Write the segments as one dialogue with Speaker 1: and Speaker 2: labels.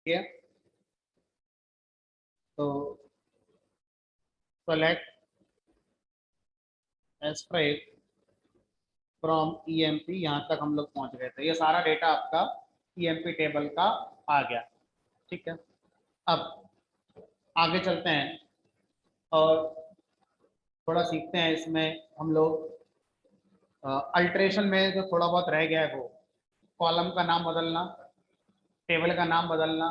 Speaker 1: है। तो select extract from EMP, यहाँ तक हम लोग पहुंच गए थे। ये सारा डेटा आपका ईएमपी टेबल का आ गया। ठीक है, अब आगे चलते हैं और थोड़ा सीखते हैं। इसमें हम लोग अल्ट्रेशन में जो थोड़ा बहुत रह गया है वो कॉलम का नाम बदलना, टेबल का नाम बदलना,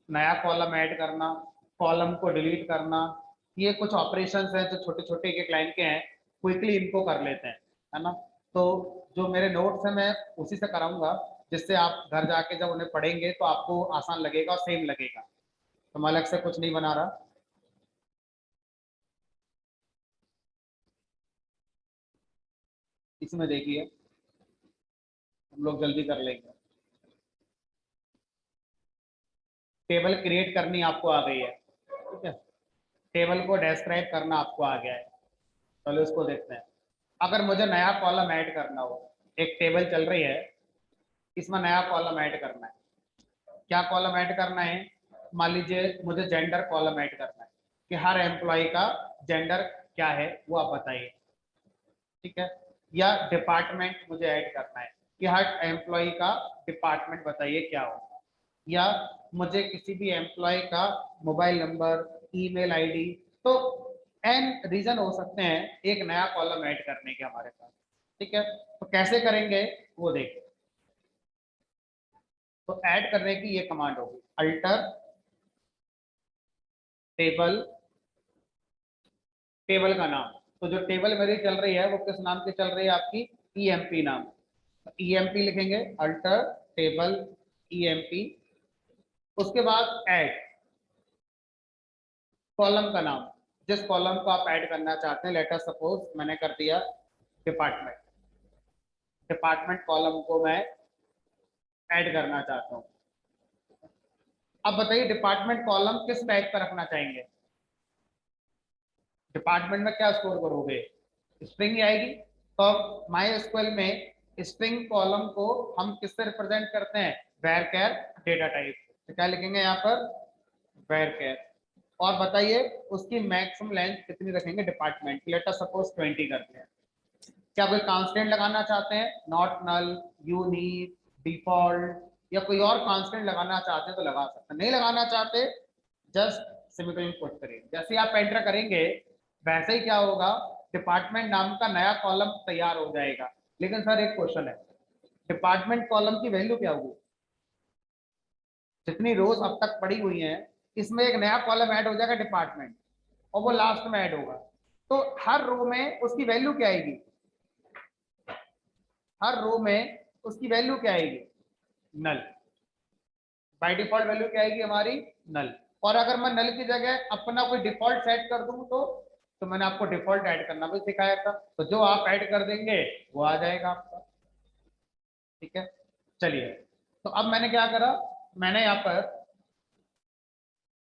Speaker 1: नया कॉलम ऐड करना, कॉलम को डिलीट करना। ये कुछ ऑपरेशंस हैं जो छोटे छोटे एक एक लाइन के हैं, क्विकली इनको कर लेते हैं, है ना। तो जो मेरे नोट्स हैं मैं उसी से कराऊंगा, जिससे आप घर जाके जब उन्हें पढ़ेंगे तो आपको आसान लगेगा और सेम लगेगा। तो मैं अलग से कुछ नहीं बना रहा। इसमें देखिए हम लोग जल्दी कर लेंगे। टेबल क्रिएट करनी आपको आ गई है, ठीक है। टेबल को डिस्क्राइब करना आपको आ गया है। चलो इसको देखते हैं। अगर मुझे नया कॉलम ऐड करना हो, एक टेबल चल रही है, इसमें नया कॉलम ऐड करना है। क्या कॉलम ऐड करना है? मान लीजिए मुझे जेंडर कॉलम ऐड करना है कि हर एम्प्लॉय का जेंडर क्या है वो आप बताइए, ठीक है। या डिपार्टमेंट मुझे ऐड करना है कि हर एम्प्लॉय का डिपार्टमेंट बताइए क्या हो। या मुझे किसी भी एम्प्लॉय का मोबाइल नंबर, ईमेल आईडी, तो एन रीजन हो सकते हैं एक नया कॉलम ऐड करने के हमारे पास। ठीक है, तो कैसे करेंगे वो देखिए। तो ऐड करने की ये कमांड होगी, अल्टर टेबल, टेबल का नाम। तो जो टेबल मेरी चल रही है वो किस नाम की चल रही है? आपकी ईएमपी नाम। ईएमपी लिखेंगे, अल्टर टेबल ईएमपी। उसके बाद ऐड कॉलम का नाम, जिस कॉलम को आप ऐड करना चाहते हैं। लेटर सपोज मैंने कर दिया डिपार्टमेंट, डिपार्टमेंट कॉलम को मैं ऐड करना चाहता हूँ। अब बताइए डिपार्टमेंट कॉलम किस टाइप का रखना चाहेंगे? डिपार्टमेंट में क्या स्टोर करोगे? स्ट्रिंग आएगी। तो माई एसक्यूएल में स्ट्रिंग कॉलम को हम किससे रिप्रेजेंट करते हैं? varchar data type. तो क्या लिखेंगे यहाँ पर? varchar। और बताइए उसकी मैक्सिमम लेंथ कितनी रखेंगे डिपार्टमेंट की? लेट अस सपोज 20 करते हैं। क्या कोई कांस्टेंट लगाना चाहते हैं? नॉट नल, यूनिक, डिफॉल्ट, या कोई और कांस्टेंट लगाना चाहते हैं तो लगा सकते हैं। नहीं लगाना चाहते जस्ट सेमीकोलन पुट करिए। जैसे आप एंटर करेंगे वैसे ही क्या होगा, डिपार्टमेंट नाम का नया कॉलम तैयार हो जाएगा। लेकिन सर एक क्वेश्चन है, डिपार्टमेंट कॉलम की वैल्यू क्या होगी? जितनी रोज अब तक पड़ी हुई हैं इसमें एक नया कॉलम ऐड हो जाएगा डिपार्टमेंट, और वो लास्ट में ऐड होगा। तो हर रो में उसकी वैल्यू क्या आएगी? हर रो में उसकी वैल्यू क्या आएगी? नल। बाय डिफॉल्ट वैल्यू क्या आएगी हमारी? नल। और अगर मैं नल की जगह अपना कोई डिफॉल्ट सेट कर दूं तो मैंने आपको डिफॉल्ट ऐड करना भी सिखाया था, तो जो आप ऐड कर देंगे वो आ जाएगा आपका। ठीक है, चलिए। तो अब मैंने क्या करा, मैंने यहाँ पर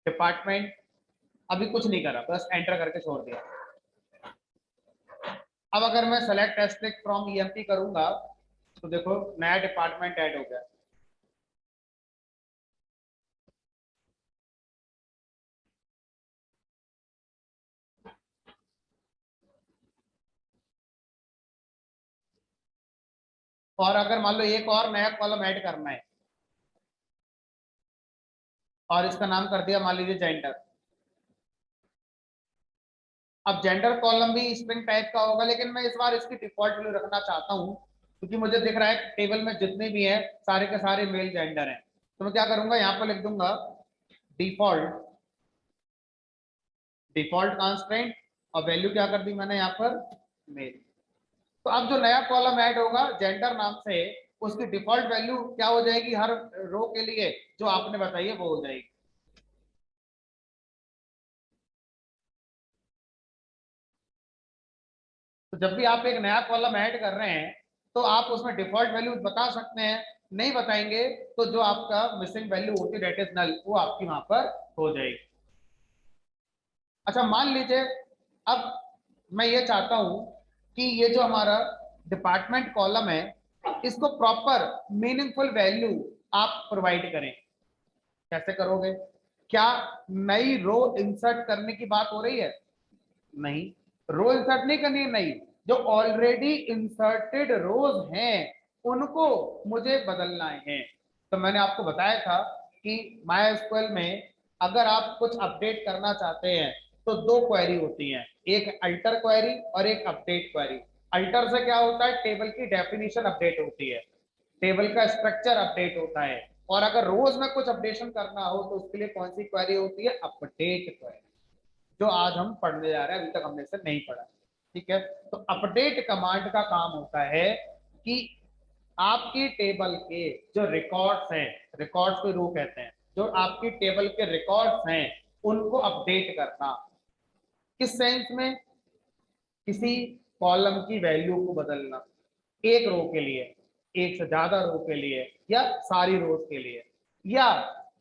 Speaker 1: डिपार्टमेंट अभी कुछ नहीं करा, बस एंटर करके छोड़ दिया। अब अगर मैं सेलेक्ट एस्ट्रिक्ट फ्रॉम ईएमपी करूंगा तो देखो नया डिपार्टमेंट ऐड हो गया। और अगर मान लो एक और नया कॉलम ऐड करना है और इसका नाम कर दिया मान लीजिए जेंडर। अब जेंडर कॉलम भी स्ट्रिंग टाइप का होगा, लेकिन मैं इस बार इसकी डिफॉल्ट वैल्यू रखना चाहता हूं क्योंकि मुझे दिख रहा है टेबल में जितने भी हैं सारे के सारे मेल जेंडर हैं। तो मैं क्या करूंगा, यहाँ पर लिख दूंगा डिफॉल्ट, डिफॉल्ट कांस्टेंट, और वैल्यू क्या कर दी मैंने यहाँ पर? मेल। तो अब जो नया कॉलम ऐड होगा जेंडर नाम से, उसकी डिफॉल्ट वैल्यू क्या हो जाएगी? हर रो के लिए जो आपने बताई है वो हो जाएगी। तो जब भी आप एक नया कॉलम ऐड कर रहे हैं तो आप उसमें डिफॉल्ट वैल्यू बता सकते हैं। नहीं बताएंगे तो जो आपका मिसिंग वैल्यू होती है डेट इज नल, वो आपकी वहां पर हो जाएगी। अच्छा मान लीजिए अब मैं ये चाहता हूं कि ये जो हमारा डिपार्टमेंट कॉलम है इसको प्रॉपर मीनिंगफुल वैल्यू आप प्रोवाइड करें। कैसे करोगे? क्या नई रो इंसर्ट करने की बात हो रही है? नहीं, रो इंसर्ट नहीं करनी है नई, जो ऑलरेडी इंसर्टेड रोज हैं उनको मुझे बदलना है। तो मैंने आपको बताया था कि MySQL में अगर आप कुछ अपडेट करना चाहते हैं तो दो क्वेरी होती हैं, एक अल्टर क्वेरी और एक अपडेट क्वेरी। अल्टर से क्या होता है, टेबल की डेफिनेशन अपडेट होती है, टेबल का स्ट्रक्चर अपडेट होता है। और अगर रोज में कुछ अपडेशन करना हो तो उसके लिए कौन सी क्वेरी होती है, अपडेट क्वेरी, जो आज हम पढ़ने जा रहे हैं, अभी तक हमने से नहीं पढ़ा। ठीक है, तो अपडेट कमांड का काम होता है कि आपकी टेबल के जो रिकॉर्ड्स हैं, रिकॉर्ड्स को रो कहते हैं, जो आपकी टेबल के रिकॉर्ड्स हैं उनको अपडेट करना। किस सेंस में? किसी कॉलम की वैल्यू को बदलना, एक रो के लिए, एक से ज्यादा रो के लिए, या सारी रोज के लिए, या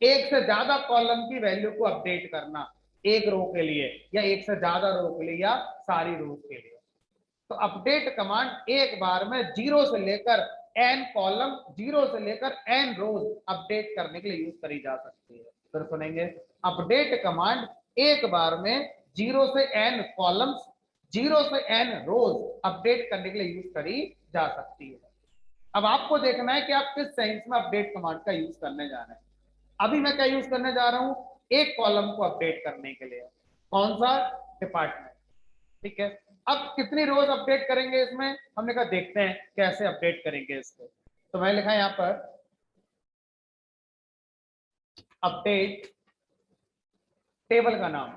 Speaker 1: एक से ज्यादा कॉलम की वैल्यू को अपडेट करना, एक रो के लिए या एक से ज्यादा रो के लिए या सारी रोज के लिए। तो अपडेट कमांड एक बार में जीरो से लेकर एन कॉलम, जीरो से लेकर एन रोज अपडेट करने के लिए यूज करी जा सकती है। फिर सुनेंगे, अपडेट कमांड एक बार में जीरो से एन कॉलम्स, जीरो से एन रोज अपडेट करने के लिए यूज करी जा सकती है। अब आपको देखना है कि आप किस सेंस में अपडेट कमांड का यूज करने जा रहे हैं। अभी मैं क्या यूज करने जा रहा हूं, एक कॉलम को अपडेट करने के लिए। कौन सा? डिपार्टमेंट। ठीक है, अब कितनी रोज अपडेट करेंगे इसमें, हमने कहा देखते हैं कैसे अपडेट करेंगे इसको। तो मैंने लिखा यहां पर अपडेट टेबल का नाम,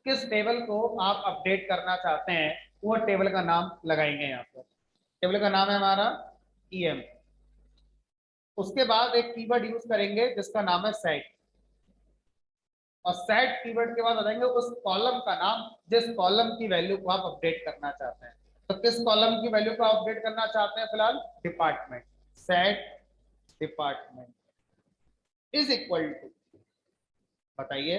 Speaker 1: किस टेबल को आप अपडेट करना चाहते हैं वो टेबल का नाम लगाएंगे यहां पर। टेबल का नाम है हमारा EM। उसके बाद एक कीवर्ड यूज करेंगे जिसका नाम है सेट, और सेट कीवर्ड के बाद बताएंगे उस कॉलम का नाम जिस कॉलम की वैल्यू को आप अपडेट करना चाहते हैं। तो किस कॉलम की वैल्यू को अपडेट करना चाहते हैं, फिलहाल department. Set department is equal to, बताइए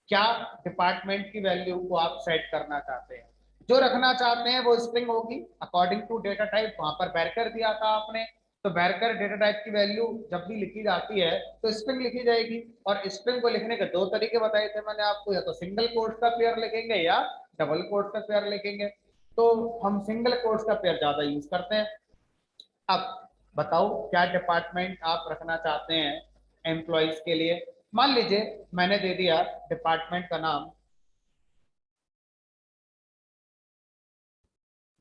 Speaker 1: क्या डिपार्टमेंट की वैल्यू को आप सेट करना चाहते हैं। जो रखना चाहते हैं वो स्ट्रिंग होगी अकॉर्डिंग टू डेटा टाइप, वहां पर बैरकर दिया था आपने। तो बैरकर डेटा टाइप की वैल्यू जब भी लिखी जाती है तो स्ट्रिंग लिखी जाएगी। और स्ट्रिंग को लिखने के दो तरीके बताए थे मैंने आपको, या तो सिंगल कोट्स का पेयर लिखेंगे या डबल कोट्स का पेयर लिखेंगे। तो हम सिंगल कोट्स का पेयर ज्यादा यूज करते हैं। अब बताओ क्या डिपार्टमेंट आप रखना चाहते हैं एम्प्लॉइज के लिए। मान लीजिए मैंने दे दिया डिपार्टमेंट का नाम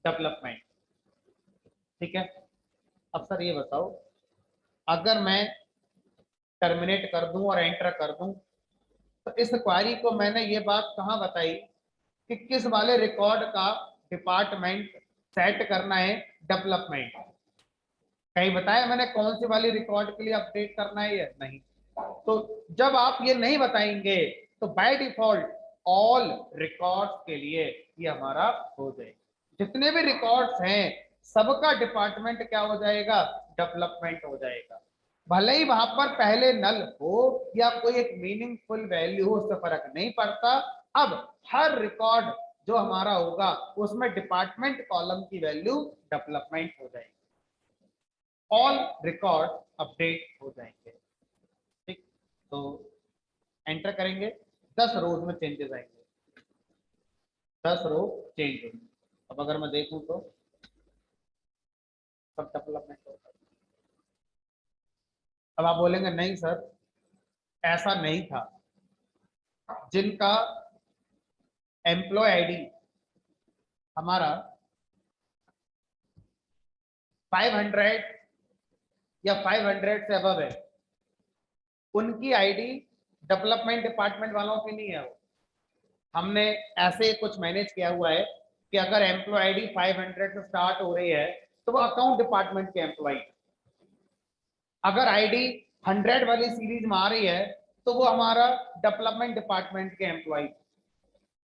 Speaker 1: डेवलपमेंट। ठीक है, अब सर ये बताओ, अगर मैं टर्मिनेट कर दूं और एंटर कर दूं तो इस क्वारी को मैंने ये बात कहां बताई कि किस वाले रिकॉर्ड का डिपार्टमेंट सेट करना है, डेवलपमेंट। कहीं बताया मैंने कौन सी वाली रिकॉर्ड के लिए अपडेट करना है या नहीं? तो जब आप ये नहीं बताएंगे तो बाय डिफॉल्ट ऑल रिकॉर्ड्स के लिए ये हमारा हो जाएगा। जितने भी रिकॉर्ड्स हैं सबका डिपार्टमेंट क्या हो जाएगा, डेवलपमेंट हो जाएगा। भले ही वहां पर पहले नल हो या कोई एक मीनिंगफुल वैल्यू हो, उससे फर्क नहीं पड़ता। अब हर रिकॉर्ड जो हमारा होगा उसमें डिपार्टमेंट कॉलम की वैल्यू डेवलपमेंट हो जाएगी, ऑल रिकॉर्ड अपडेट हो जाएंगे। ठीक, तो एंटर करेंगे, 10 रोज में चेंजेस आएंगे, 10 रो चेंज होंगे। अब अगर मैं देखूं तो सब डेवलपमेंट होगा। अब आप बोलेंगे नहीं सर ऐसा नहीं था, जिनका एम्प्लॉय आईडी हमारा 500 या 500 से अबव है, उनकी आईडी डेवलपमेंट डिपार्टमेंट वालों की नहीं है। वो हमने ऐसे कुछ मैनेज किया हुआ है कि अगर एम्प्लॉय आईडी 500 से स्टार्ट हो रही है तो वो अकाउंट डिपार्टमेंट के एम्प्लॉय। अगर आईडी 100 वाली सीरीज में आ रही है तो वो हमारा डेवलपमेंट डिपार्टमेंट के एम्प्लॉय।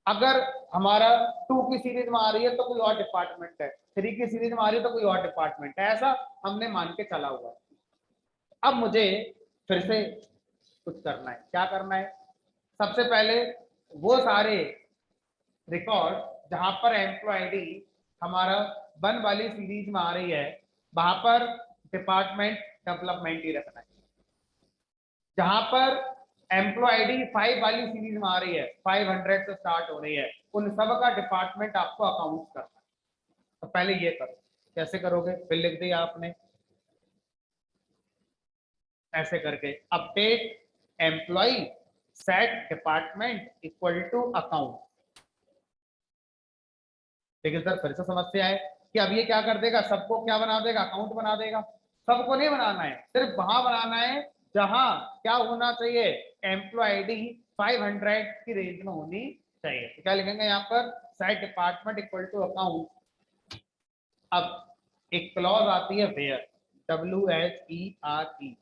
Speaker 1: अगर हमारा 2 की सीरीज में आ रही है तो कोई और डिपार्टमेंट है, 3 की सीरीज में आ रही है तो कोई और डिपार्टमेंट है, ऐसा हमने मान के चला हुआ है। अब मुझे फिर से कुछ करना है, क्या करना है, सबसे पहले वो सारे रिकॉर्ड जहां पर एम्प्लॉय आईडी हमारा 1 वाली सीरीज में आ रही है वहां पर डिपार्टमेंट डेवलपमेंट ही रखना है। जहां पर एम्प्लॉय आईडी 5 वाली सीरीज में आ रही है, 500 से स्टार्ट हो रही है, उन सब का डिपार्टमेंट आपको अकाउंट करना है। तो पहले ये करो, कैसे करोगे, फिर लिख दिया आपने ऐसे करके, update employee set department equal to account. लेकिन सर फिर से समस्या है कि अब ये क्या कर देगा, सबको क्या बना देगा, अकाउंट बना देगा। सबको नहीं बनाना है, सिर्फ वहां बनाना है जहां क्या होना चाहिए, एम्प्लॉय आईडी 500 की रेंज में होनी चाहिए। तो क्या लिखेंगे यहाँ पर, set department equal to account. अब एक क्लॉज आती है वेयर, WHERE,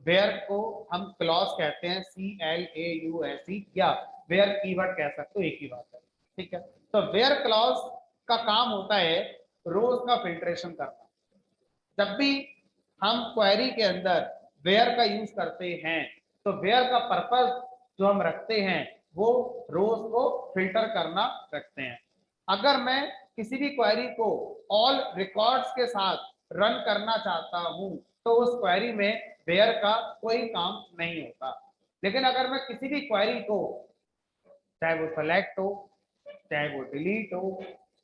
Speaker 1: वेयर को हम क्लॉज कहते हैं, CLAUSE, या वेयर कीवर्ड कह सकते हो, एक ही बात है। ठीक है, तो वेयर क्लॉज का काम होता है रोज का फिल्ट्रेशन करना। जब भी हम क्वेरी के अंदर वेयर का यूज करते हैं तो वेयर का पर्पस जो हम रखते हैं वो रोज को फिल्टर करना रखते हैं। अगर मैं किसी भी क्वेरी को ऑल रिकॉर्ड्स के साथ रन करना चाहता हूं तो उस क्वेरी में वेयर का कोई काम नहीं होता। लेकिन अगर मैं किसी भी क्वेरी को, चाहे वो सेलेक्ट हो, चाहे वो डिलीट हो,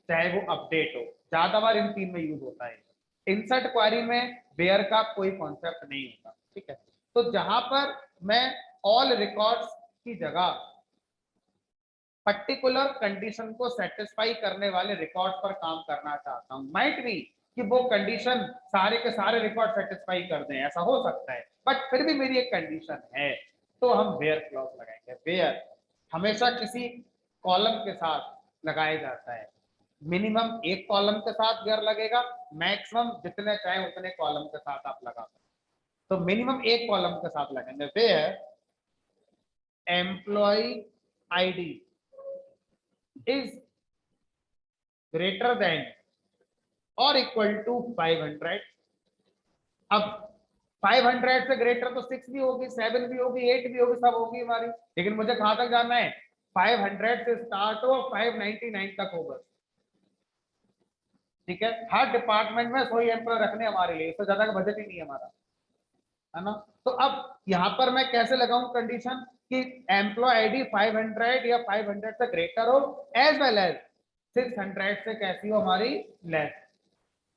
Speaker 1: चाहे वो अपडेट हो, ज्यादा बार इन तीन में यूज होता है, इंसर्ट क्वेरी में वेयर का कोई कॉन्सेप्ट नहीं होता। ठीक है, तो जहां पर मैं ऑल रिकॉर्ड्स की जगह पर्टिकुलर कंडीशन को सेटिस्फाई करने वाले रिकॉर्ड पर काम करना चाहता हूं, माइट बी कि वो कंडीशन सारे के सारे रिकॉर्ड सेटिस्फाई कर दें, ऐसा हो सकता है, बट फिर भी मेरी एक कंडीशन है, तो हम वेयर क्लॉज लगाएंगे। वेयर हमेशा किसी कॉलम के साथ लगाया जाता है, मिनिमम एक कॉलम के साथ वेयर लगेगा, मैक्सिमम जितने चाहे उतने कॉलम के साथ आप लगा सकते, तो मिनिमम एक कॉलम के साथ लगेंगे। Where employee ID is greater than और इक्वल टू 500। अब 500 से ग्रेटर तो 6 भी होगी, 7 भी होगी, 8 भी होगी, सब होगी हमारी, लेकिन मुझे कहां तक जाना है, 500 से स्टार्ट हो 599 तक हो बस। ठीक है, हर डिपार्टमेंट में 100 एम्प्लॉय रखने हमारे लिए, इससे ज्यादा का बजट ही नहीं है हमारा, है ना। तो अब यहां पर मैं कैसे लगाऊं कंडीशन कि एम्प्लॉय आईडी 500 या 500 से ग्रेटर हो, एज वेल एज 600 से कैसी हो हमारी, लेस।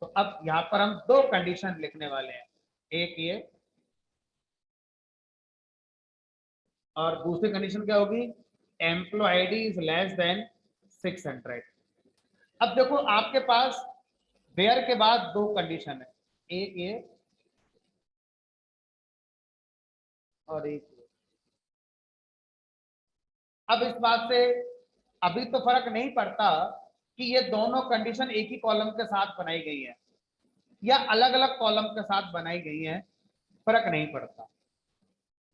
Speaker 1: तो अब यहां पर हम दो कंडीशन लिखने वाले हैं, एक ये और दूसरी कंडीशन क्या होगी, employee ID is less than 600। अब देखो आपके पास वेयर के बाद दो कंडीशन है, एक ये और एक ये। अब इस बात से अभी तो फर्क नहीं पड़ता कि ये दोनों कंडीशन एक ही कॉलम के साथ बनाई गई है या अलग अलग कॉलम के साथ बनाई गई है, फर्क नहीं पड़ता।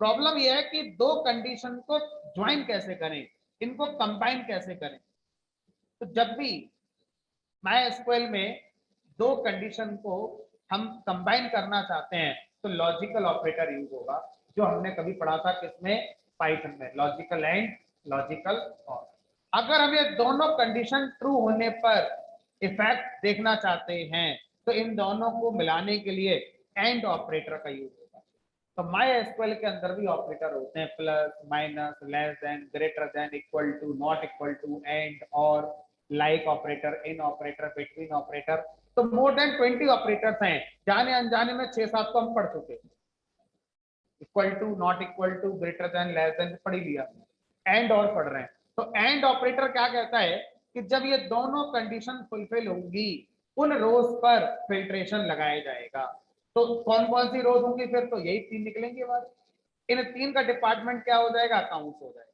Speaker 1: प्रॉब्लम यह है कि दो कंडीशन को ज्वाइन कैसे करें, इनको कंबाइन कैसे करें। तो जब भी MySQL में दो कंडीशन को हम कंबाइन करना चाहते हैं तो लॉजिकल ऑपरेटर यूज होगा, जो हमने कभी पढ़ा था किसमें, पाइथन में, लॉजिकल एंड, लॉजिकल और। अगर हम ये दोनों कंडीशन ट्रू होने पर इफेक्ट देखना चाहते हैं तो इन दोनों को मिलाने के लिए एंड ऑपरेटर का यूज होगा। तो MySQL के अंदर भी ऑपरेटर होते हैं, plus, minus, less than, greater than, equal to, not equal to, and, और, like operator, in operator, between operator. तो मोर देन 20 ऑपरेटर्स हैं, जाने अनजाने में 6-7 तो हम पढ़ चुके, equal to, not equal to, greater than, less than पढ़ ही लिया, एंड और पढ़ रहे हैं। तो एंड ऑपरेटर क्या कहता है कि जब ये दोनों कंडीशन फुलफिल होंगी उन रोज पर फिल्ट्रेशन लगाया जाएगा। तो कौन कौन सी रोज होंगी, फिर तो यही तीन निकलेंगे हमारे, इन तीन का डिपार्टमेंट क्या हो जाएगा, अकाउंट्स हो जाएगा।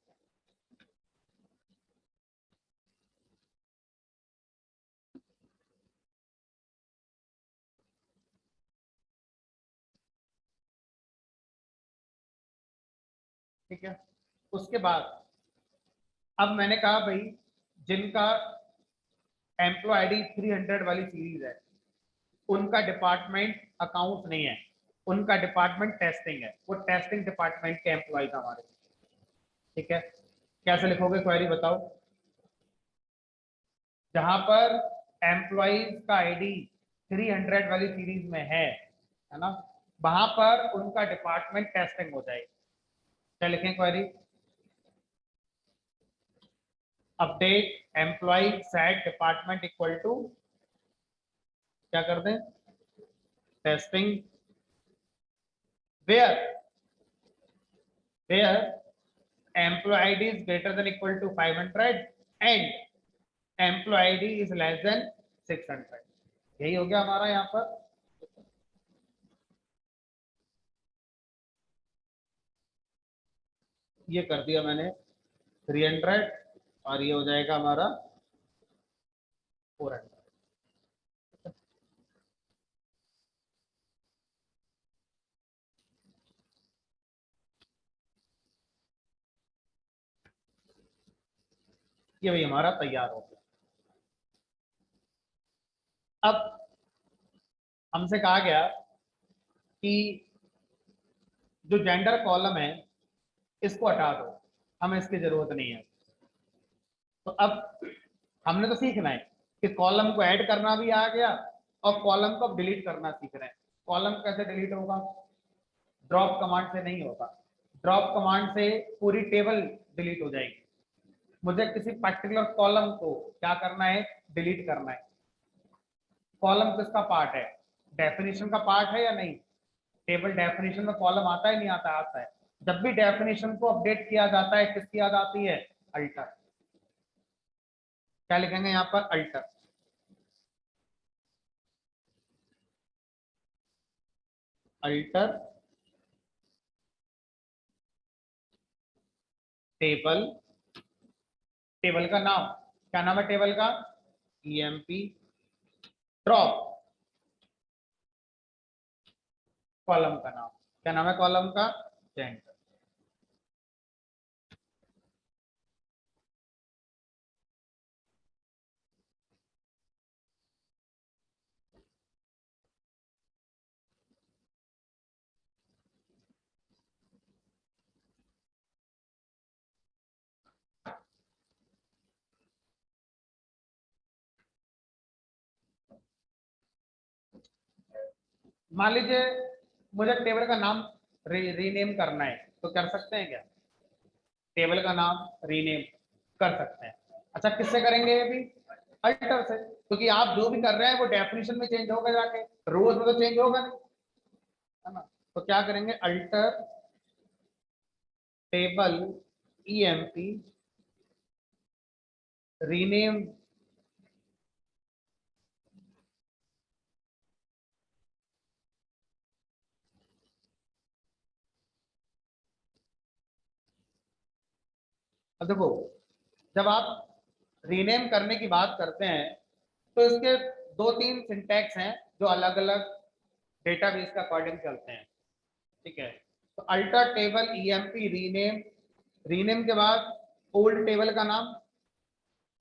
Speaker 1: ठीक है, उसके बाद अब मैंने कहा भाई जिनका एम्प्लॉय आईडी 300 वाली सीरीज है उनका डिपार्टमेंट अकाउंट नहीं है, उनका डिपार्टमेंट टेस्टिंग है, वो टेस्टिंग डिपार्टमेंट के एम्प्लॉयज हमारे। ठीक है, कैसे लिखोगे क्वेरी बताओ, जहां पर एम्प्लॉयज का आईडी 300 वाली सीरीज में है ना, वहां पर उनका डिपार्टमेंट टेस्टिंग हो जाएगी। क्या लिखें query? Update employee set department equal to क्या कर दें? Testing where employee ID is greater than equal to 500 and employee ID is less than 600। यही हो गया हमारा यहाँ पर। ये कर दिया मैंने 300 और ये हो जाएगा हमारा 400। ये भाई हमारा तैयार हो गया। अब हमसे कहा गया कि जो जेंडर कॉलम है इसको हटा दो, हमें इसकी जरूरत नहीं है। तो अब हमने तो सीखना है कि कॉलम को ऐड करना भी आ गया और कॉलम को डिलीट करना सीख रहे हैं। कॉलम कैसे डिलीट होगा? ड्रॉप कमांड से नहीं होगा। ड्रॉप कमांड से पूरी टेबल डिलीट हो जाएगी। मुझे किसी पर्टिकुलर कॉलम को क्या करना है? डिलीट करना है। कॉलम किसका पार्ट है? डेफिनेशन का पार्ट है या नहीं? टेबल डेफिनेशन में कॉलम आता है नहीं आता? आता है। जब भी डेफिनेशन को अपडेट किया जाता है किसकी याद आती है? अल्टर। क्या लिखेंगे यहाँ पर? अल्टर। Alter table. टेबल का नाम क्या नाम है? टेबल का ईएमपी ड्रॉप। कॉलम का नाम क्या नाम है? कॉलम का जेंडर। मान लीजिए मुझे टेबल का नाम रीनेम करना है तो कर सकते हैं क्या? टेबल का नाम रीनेम कर सकते हैं। अच्छा किससे करेंगे? ये भी अल्टर से, क्योंकि आप जो भी कर रहे हैं वो डेफिनेशन में चेंज होगा, जाके रोज में तो चेंज होगा नहीं, है ना? तो क्या करेंगे? अल्टर टेबल ईएमपी रीनेम अब देखो जब आप रीनेम करने की बात करते हैं तो इसके दो तीन सिंटैक्स हैं जो अलग अलग डेटाबेस के अकॉर्डिंग चलते हैं। ठीक है, तो alter table EMP rename, rename के बाद ओल्ड टेबल का नाम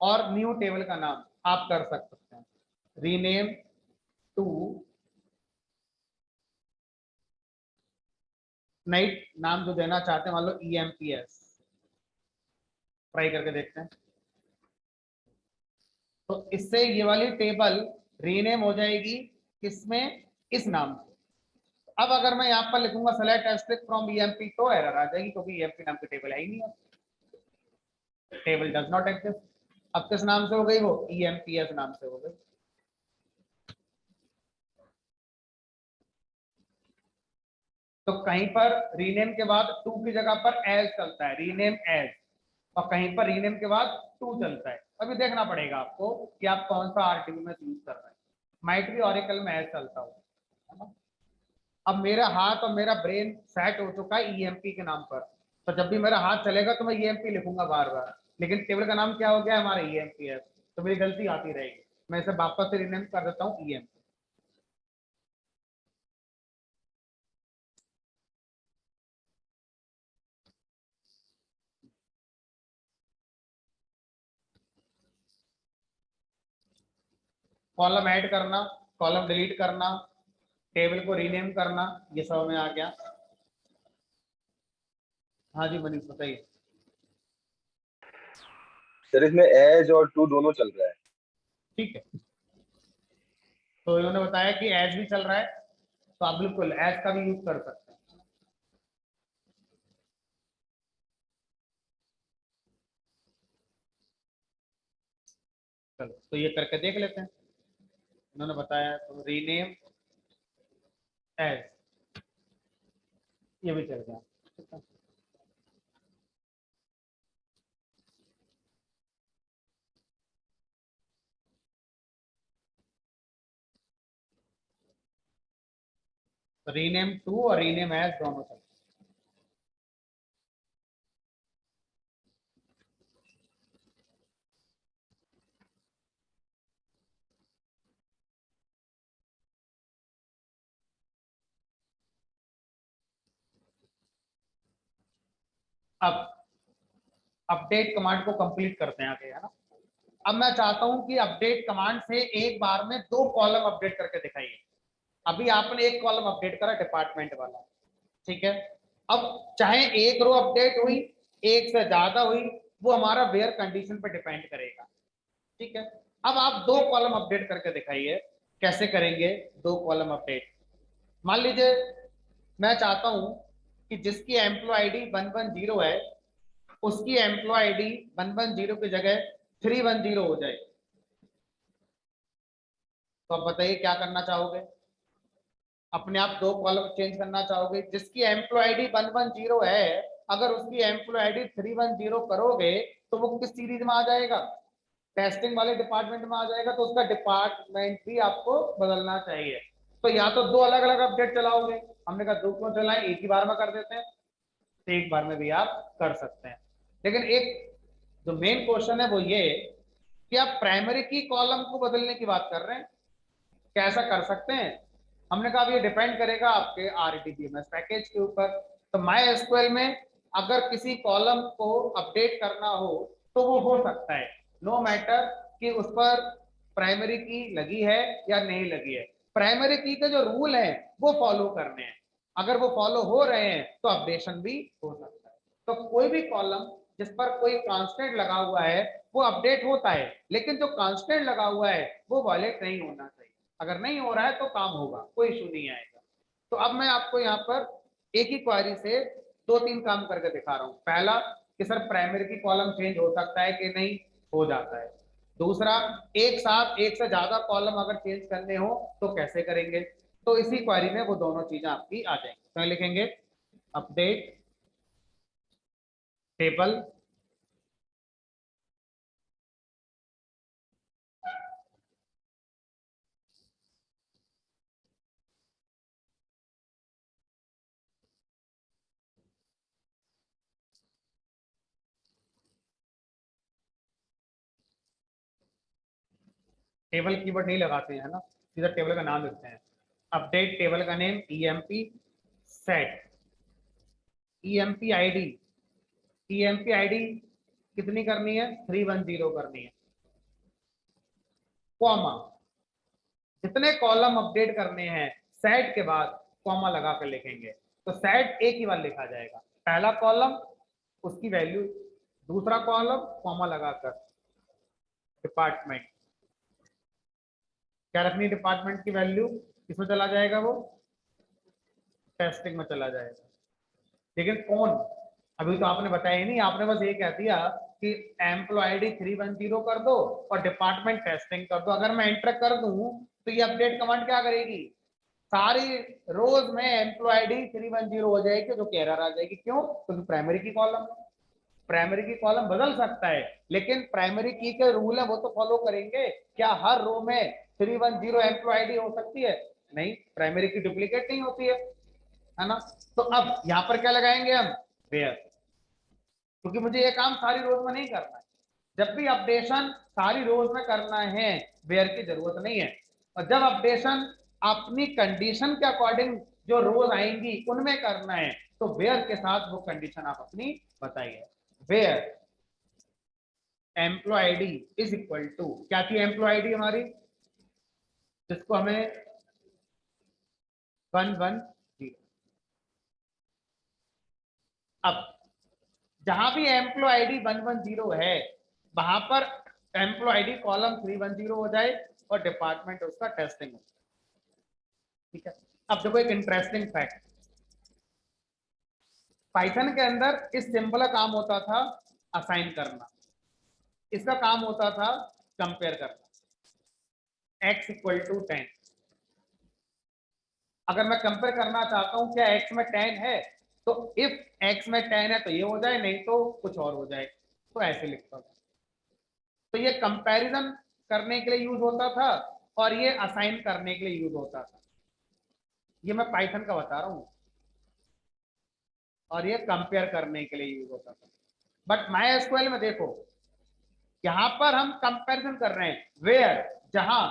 Speaker 1: और न्यू टेबल का नाम आप कर सकते हैं। रीनेम टू नई नाम जो देना चाहते हैं, मान लो ईएमपीएस। ट्राई करके देखते हैं। तो इससे ये वाली टेबल रीनेम हो जाएगी किसमें? इस नाम से। अब अगर मैं यहाँ पर लिखूंगा सेलेक्ट एस्ट्रिक फ्रॉम ईएमपी तो एरर आ जाएगी, क्योंकि ईएमपी नाम की टेबल है ही नहीं है। Table does not exist. अब किस नाम से हो गई वो? ईएमपीएस नाम से हो गई। तो कहीं पर रीनेम के बाद टू की जगह पर एज चलता है, रीनेम एज, और कहीं पर रीनेम के बाद टू चलता है। अभी देखना पड़ेगा आपको कि आप कौन सा आरटीबीएमएस यूज कर रहे हैं। माइट भी ऑरेकल में एज चलता हो, है ना? अब मेरा हाथ और मेरा ब्रेन सेट हो चुका है ईएमपी के नाम पर, तो जब भी मेरा हाथ चलेगा तो मैं ईएमपी लिखूंगा बार बार। लेकिन टेबल का नाम क्या हो गया हमारा? ईएमपी है, तो मेरी गलती आती रहेगी। मैं इसे वापस से रीनेम कर देता हूँ ईएमपी। कॉलम ऐड करना, कॉलम डिलीट करना, टेबल को रीनेम करना, ये सब में आ गया। हाँ जी मनीष बताइए।
Speaker 2: सर इसमें एज और टू दोनों चल रहा है।
Speaker 1: ठीक है, तो इन्होंने बताया कि एज भी चल रहा है, तो आप बिल्कुल एज का भी यूज कर सकते हैं। चलो तो ये करके देख लेते हैं। उन्होंने बताया तो रीनेम एज, ये भी चल गया। ठीक है। रीनेम टू और रीनेम एज दोनों चल। अब अपडेट कमांड को कंप्लीट करते हैं आगे, है ना। अब मैं चाहता हूं कि अपडेट कमांड से एक बार में 2 कॉलम अपडेट करके दिखाइए। अभी आपने एक कॉलम अपडेट करा डिपार्टमेंट वाला, ठीक है। अब चाहे एक रो अपडेट हुई, एक से ज्यादा हुई, वो हमारा वेयर कंडीशन पे डिपेंड करेगा, ठीक है। अब आप 2 कॉलम अपडेट करके दिखाइए। कैसे करेंगे 2 कॉलम अपडेट? मान लीजिए मैं चाहता हूं कि जिसकी एम्प्लॉय आईडी 110 है, उसकी एम्प्लॉय आईडी 110 की जगह 310 हो जाए। तो अब बताइए क्या करना चाहोगे? अपने आप 2 कॉलम चेंज करना चाहोगे? जिसकी एम्प्लॉय आईडी 110 है, अगर उसकी एम्प्लॉय आईडी 310 करोगे तो वो किस सीरीज में आ जाएगा? टेस्टिंग वाले डिपार्टमेंट में आ जाएगा। तो उसका डिपार्टमेंट भी आपको बदलना चाहिए। तो या तो 2 अलग अलग अपडेट चलाओगे, हमने कहा 2 क्यों चलाएं, एक ही बार में कर देते हैं। तो एक बार में भी आप कर सकते हैं। लेकिन एक जो मेन क्वेश्चन है वो ये कि आप प्राइमरी की कॉलम को बदलने की बात कर रहे हैं, क्या ऐसा कर सकते हैं? हमने कहा ये डिपेंड करेगा आपके RDBMS पैकेज के ऊपर। तो माई एसक्यूएल में अगर किसी कॉलम को अपडेट करना हो तो वो हो सकता है, नो मैटर कि उस पर प्राइमरी की लगी है या नहीं लगी है। प्राइमरी की के जो रूल है वो फॉलो करने हैं। अगर वो फॉलो हो रहे हैं तो अपडेशन भी हो सकता है। तो कोई भी कॉलम जिस पर कोई कांस्टेंट लगा हुआ है वो अपडेट होता है, लेकिन जो कांस्टेंट लगा हुआ है वो वॉयलेट नहीं होना चाहिए। अगर नहीं हो रहा है तो काम होगा, कोई इशू नहीं आएगा। तो अब मैं आपको यहाँ पर एक ही क्वेरी से 2-3 काम करके दिखा रहा हूँ। पहला कि सर प्राइमरी की कॉलम चेंज हो सकता है कि नहीं, हो जाता है। दूसरा, एक साथ एक से ज्यादा कॉलम अगर चेंज करने हो तो कैसे करेंगे। तो इसी क्वेरी में वो दोनों चीजें आपकी आ जाएंगी। तो लिखेंगे अपडेट टेबल टेबल कीवर्ड नहीं लगाते हैं, है ना, सीधा टेबल का नाम लिखते हैं। अपडेट टेबल का name EMP set, EMP ID, EMP ID कितनी करनी है? 310 करनी है, कॉमा, जितने कॉलम अपडेट करने हैं सेट के बाद कॉमा लगा कर लिखेंगे। तो सेट एक ही बार लिखा जाएगा, पहला कॉलम उसकी वैल्यू, दूसरा कॉलम कॉमा लगाकर डिपार्टमेंट, क्या रखनी? डिपार्टमेंट की वैल्यू किसमें चला जाएगा? वो टेस्टिंग में चला जाएगा। लेकिन कौन, अभी तो आपने बताया ही नहीं, आपने बस ये कह दिया कि एम्प्लॉय आईडी 310 कर दो और डिपार्टमेंट टेस्टिंग कर दो। अगर मैं एंटर कर दूं तो ये अपडेट कमांड क्या करेगी? सारी रोज में एम्प्लॉय आईडी 310 हो जाएगी, जो एरर आ जाएगी। क्यों? क्योंकि प्राइमरी की कॉलम, प्राइमरी की कॉलम बदल सकता है लेकिन प्राइमरी की के रूल है वो तो फॉलो करेंगे। क्या हर रो में 310 एम्प्लॉय आईडी हो सकती है? नहीं, प्राइमरी की डुप्लीकेट नहीं होती है ना। तो अब यहां पर क्या लगाएंगे हम? वेयर, क्योंकि मुझे ये काम सारी रोज में नहीं करना है। जब भी अपडेशन सारी रोज में करना है वेयर की जरूरत नहीं है। और जब अपडेशन अपनी कंडीशन के अकॉर्डिंग जो रोज आएंगी उनमें करना है तो वेयर के साथ वो कंडीशन आप अपनी बताइए। Where employee ID is equal to, क्या थी एम्प्लॉय आईडी हमारी, जिसको हमें 110। अब जहां भी एम्प्लॉय आईडी 110 है वहां पर एम्प्लॉय आईडी कॉलम 310 हो जाए और डिपार्टमेंट उसका टेस्टिंग हो। ठीक है। अब देखो एक इंटरेस्टिंग फैक्ट, पाइथन के अंदर इस सिंबल का काम होता था असाइन करना। इसका काम होता था कंपेयर करना, x इक्वल टू 10। अगर मैं कंपेयर करना चाहता हूं क्या x में 10 है, तो इफ x में 10 है तो ये हो जाए, नहीं तो कुछ और हो जाए, तो ऐसे लिखता हूं। तो ये कंपैरिजन करने के लिए यूज होता था और ये असाइन करने के लिए यूज होता था। ये मैं पाइथन का बता रहा हूं, और ये कंपेयर करने के लिए यूज होता था। बट माई एसक्यूएल में देखो, यहां पर हम कंपैरिजन कर रहे हैं, वेयर, जहां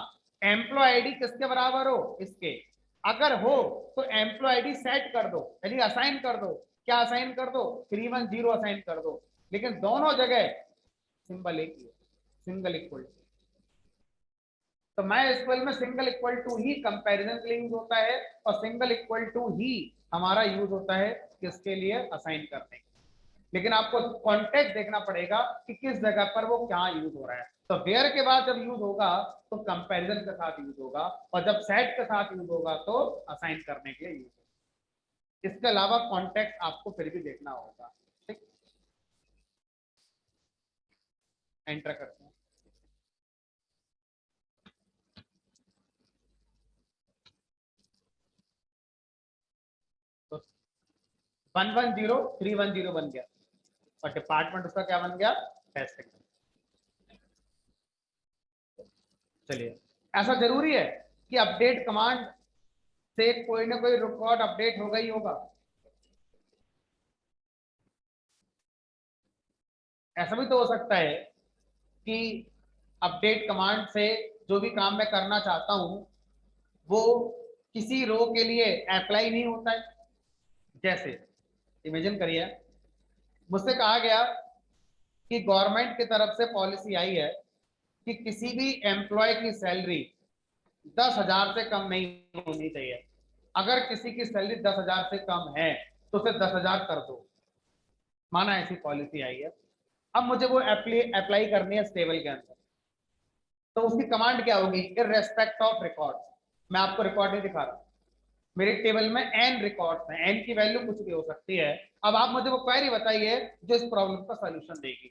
Speaker 1: एम्प्लॉय आईडी किसके बराबर हो, इसके। अगर हो तो एम्प्लॉय आईडी सेट कर दो, यानी असाइन कर दो। क्या असाइन कर दो, 310 असाइन कर दो। लेकिन दोनों जगह सिंबल एक ही है, सिंगल इक्वल टू। तो मैं एसक्यूएल में सिंगल इक्वल टू ही कंपैरिजन के लिए यूज होता है, और सिंगल इक्वल टू ही हमारा यूज होता है किसके लिए, असाइन करने के। लेकिन आपको कॉन्टेक्स्ट देखना पड़ेगा कि किस जगह पर वो क्या यूज हो रहा है। तो वेयर के बाद जब यूज होगा तो कंपैरिजन के साथ यूज होगा, और जब सेट के साथ यूज होगा तो असाइन करने के लिए यूज होगा। इसके अलावा कॉन्टेक्स्ट आपको फिर भी देखना होगा। ठीक, एंटर करते हैं। तो 110310 बन गया, और डिपार्टमेंट उसका क्या बन गया, टेस्टिंग। चलिए, ऐसा जरूरी है कि अपडेट कमांड से कोई ना कोई रिकॉर्ड अपडेट होगा ही होगा। ऐसा भी तो हो सकता है कि अपडेट कमांड से जो भी काम मैं करना चाहता हूं वो किसी रो के लिए अप्लाई नहीं होता है। जैसे इमेजिन करिए, मुझसे कहा गया कि गवर्नमेंट की तरफ से पॉलिसी आई है कि किसी भी एम्प्लॉय की सैलरी 10,000 से कम नहीं होनी चाहिए। अगर किसी की सैलरी 10,000 से कम है तो उसे 10,000 कर दो, माना ऐसी पॉलिसी आई है। अब मुझे वो अप्लाई करनी है टेबल के अंदर। तो उसकी कमांड क्या होगी, इन रेस्पेक्ट ऑफ रिकॉर्ड। मैं आपको रिकॉर्ड नहीं दिखा रहा, मेरे टेबल में एन रिकॉर्ड्स हैं, एन की वैल्यू कुछ भी हो सकती है। अब आप मुझे वो क्वेरी बताइए जो इस प्रॉब्लम का सॉल्यूशन देगी।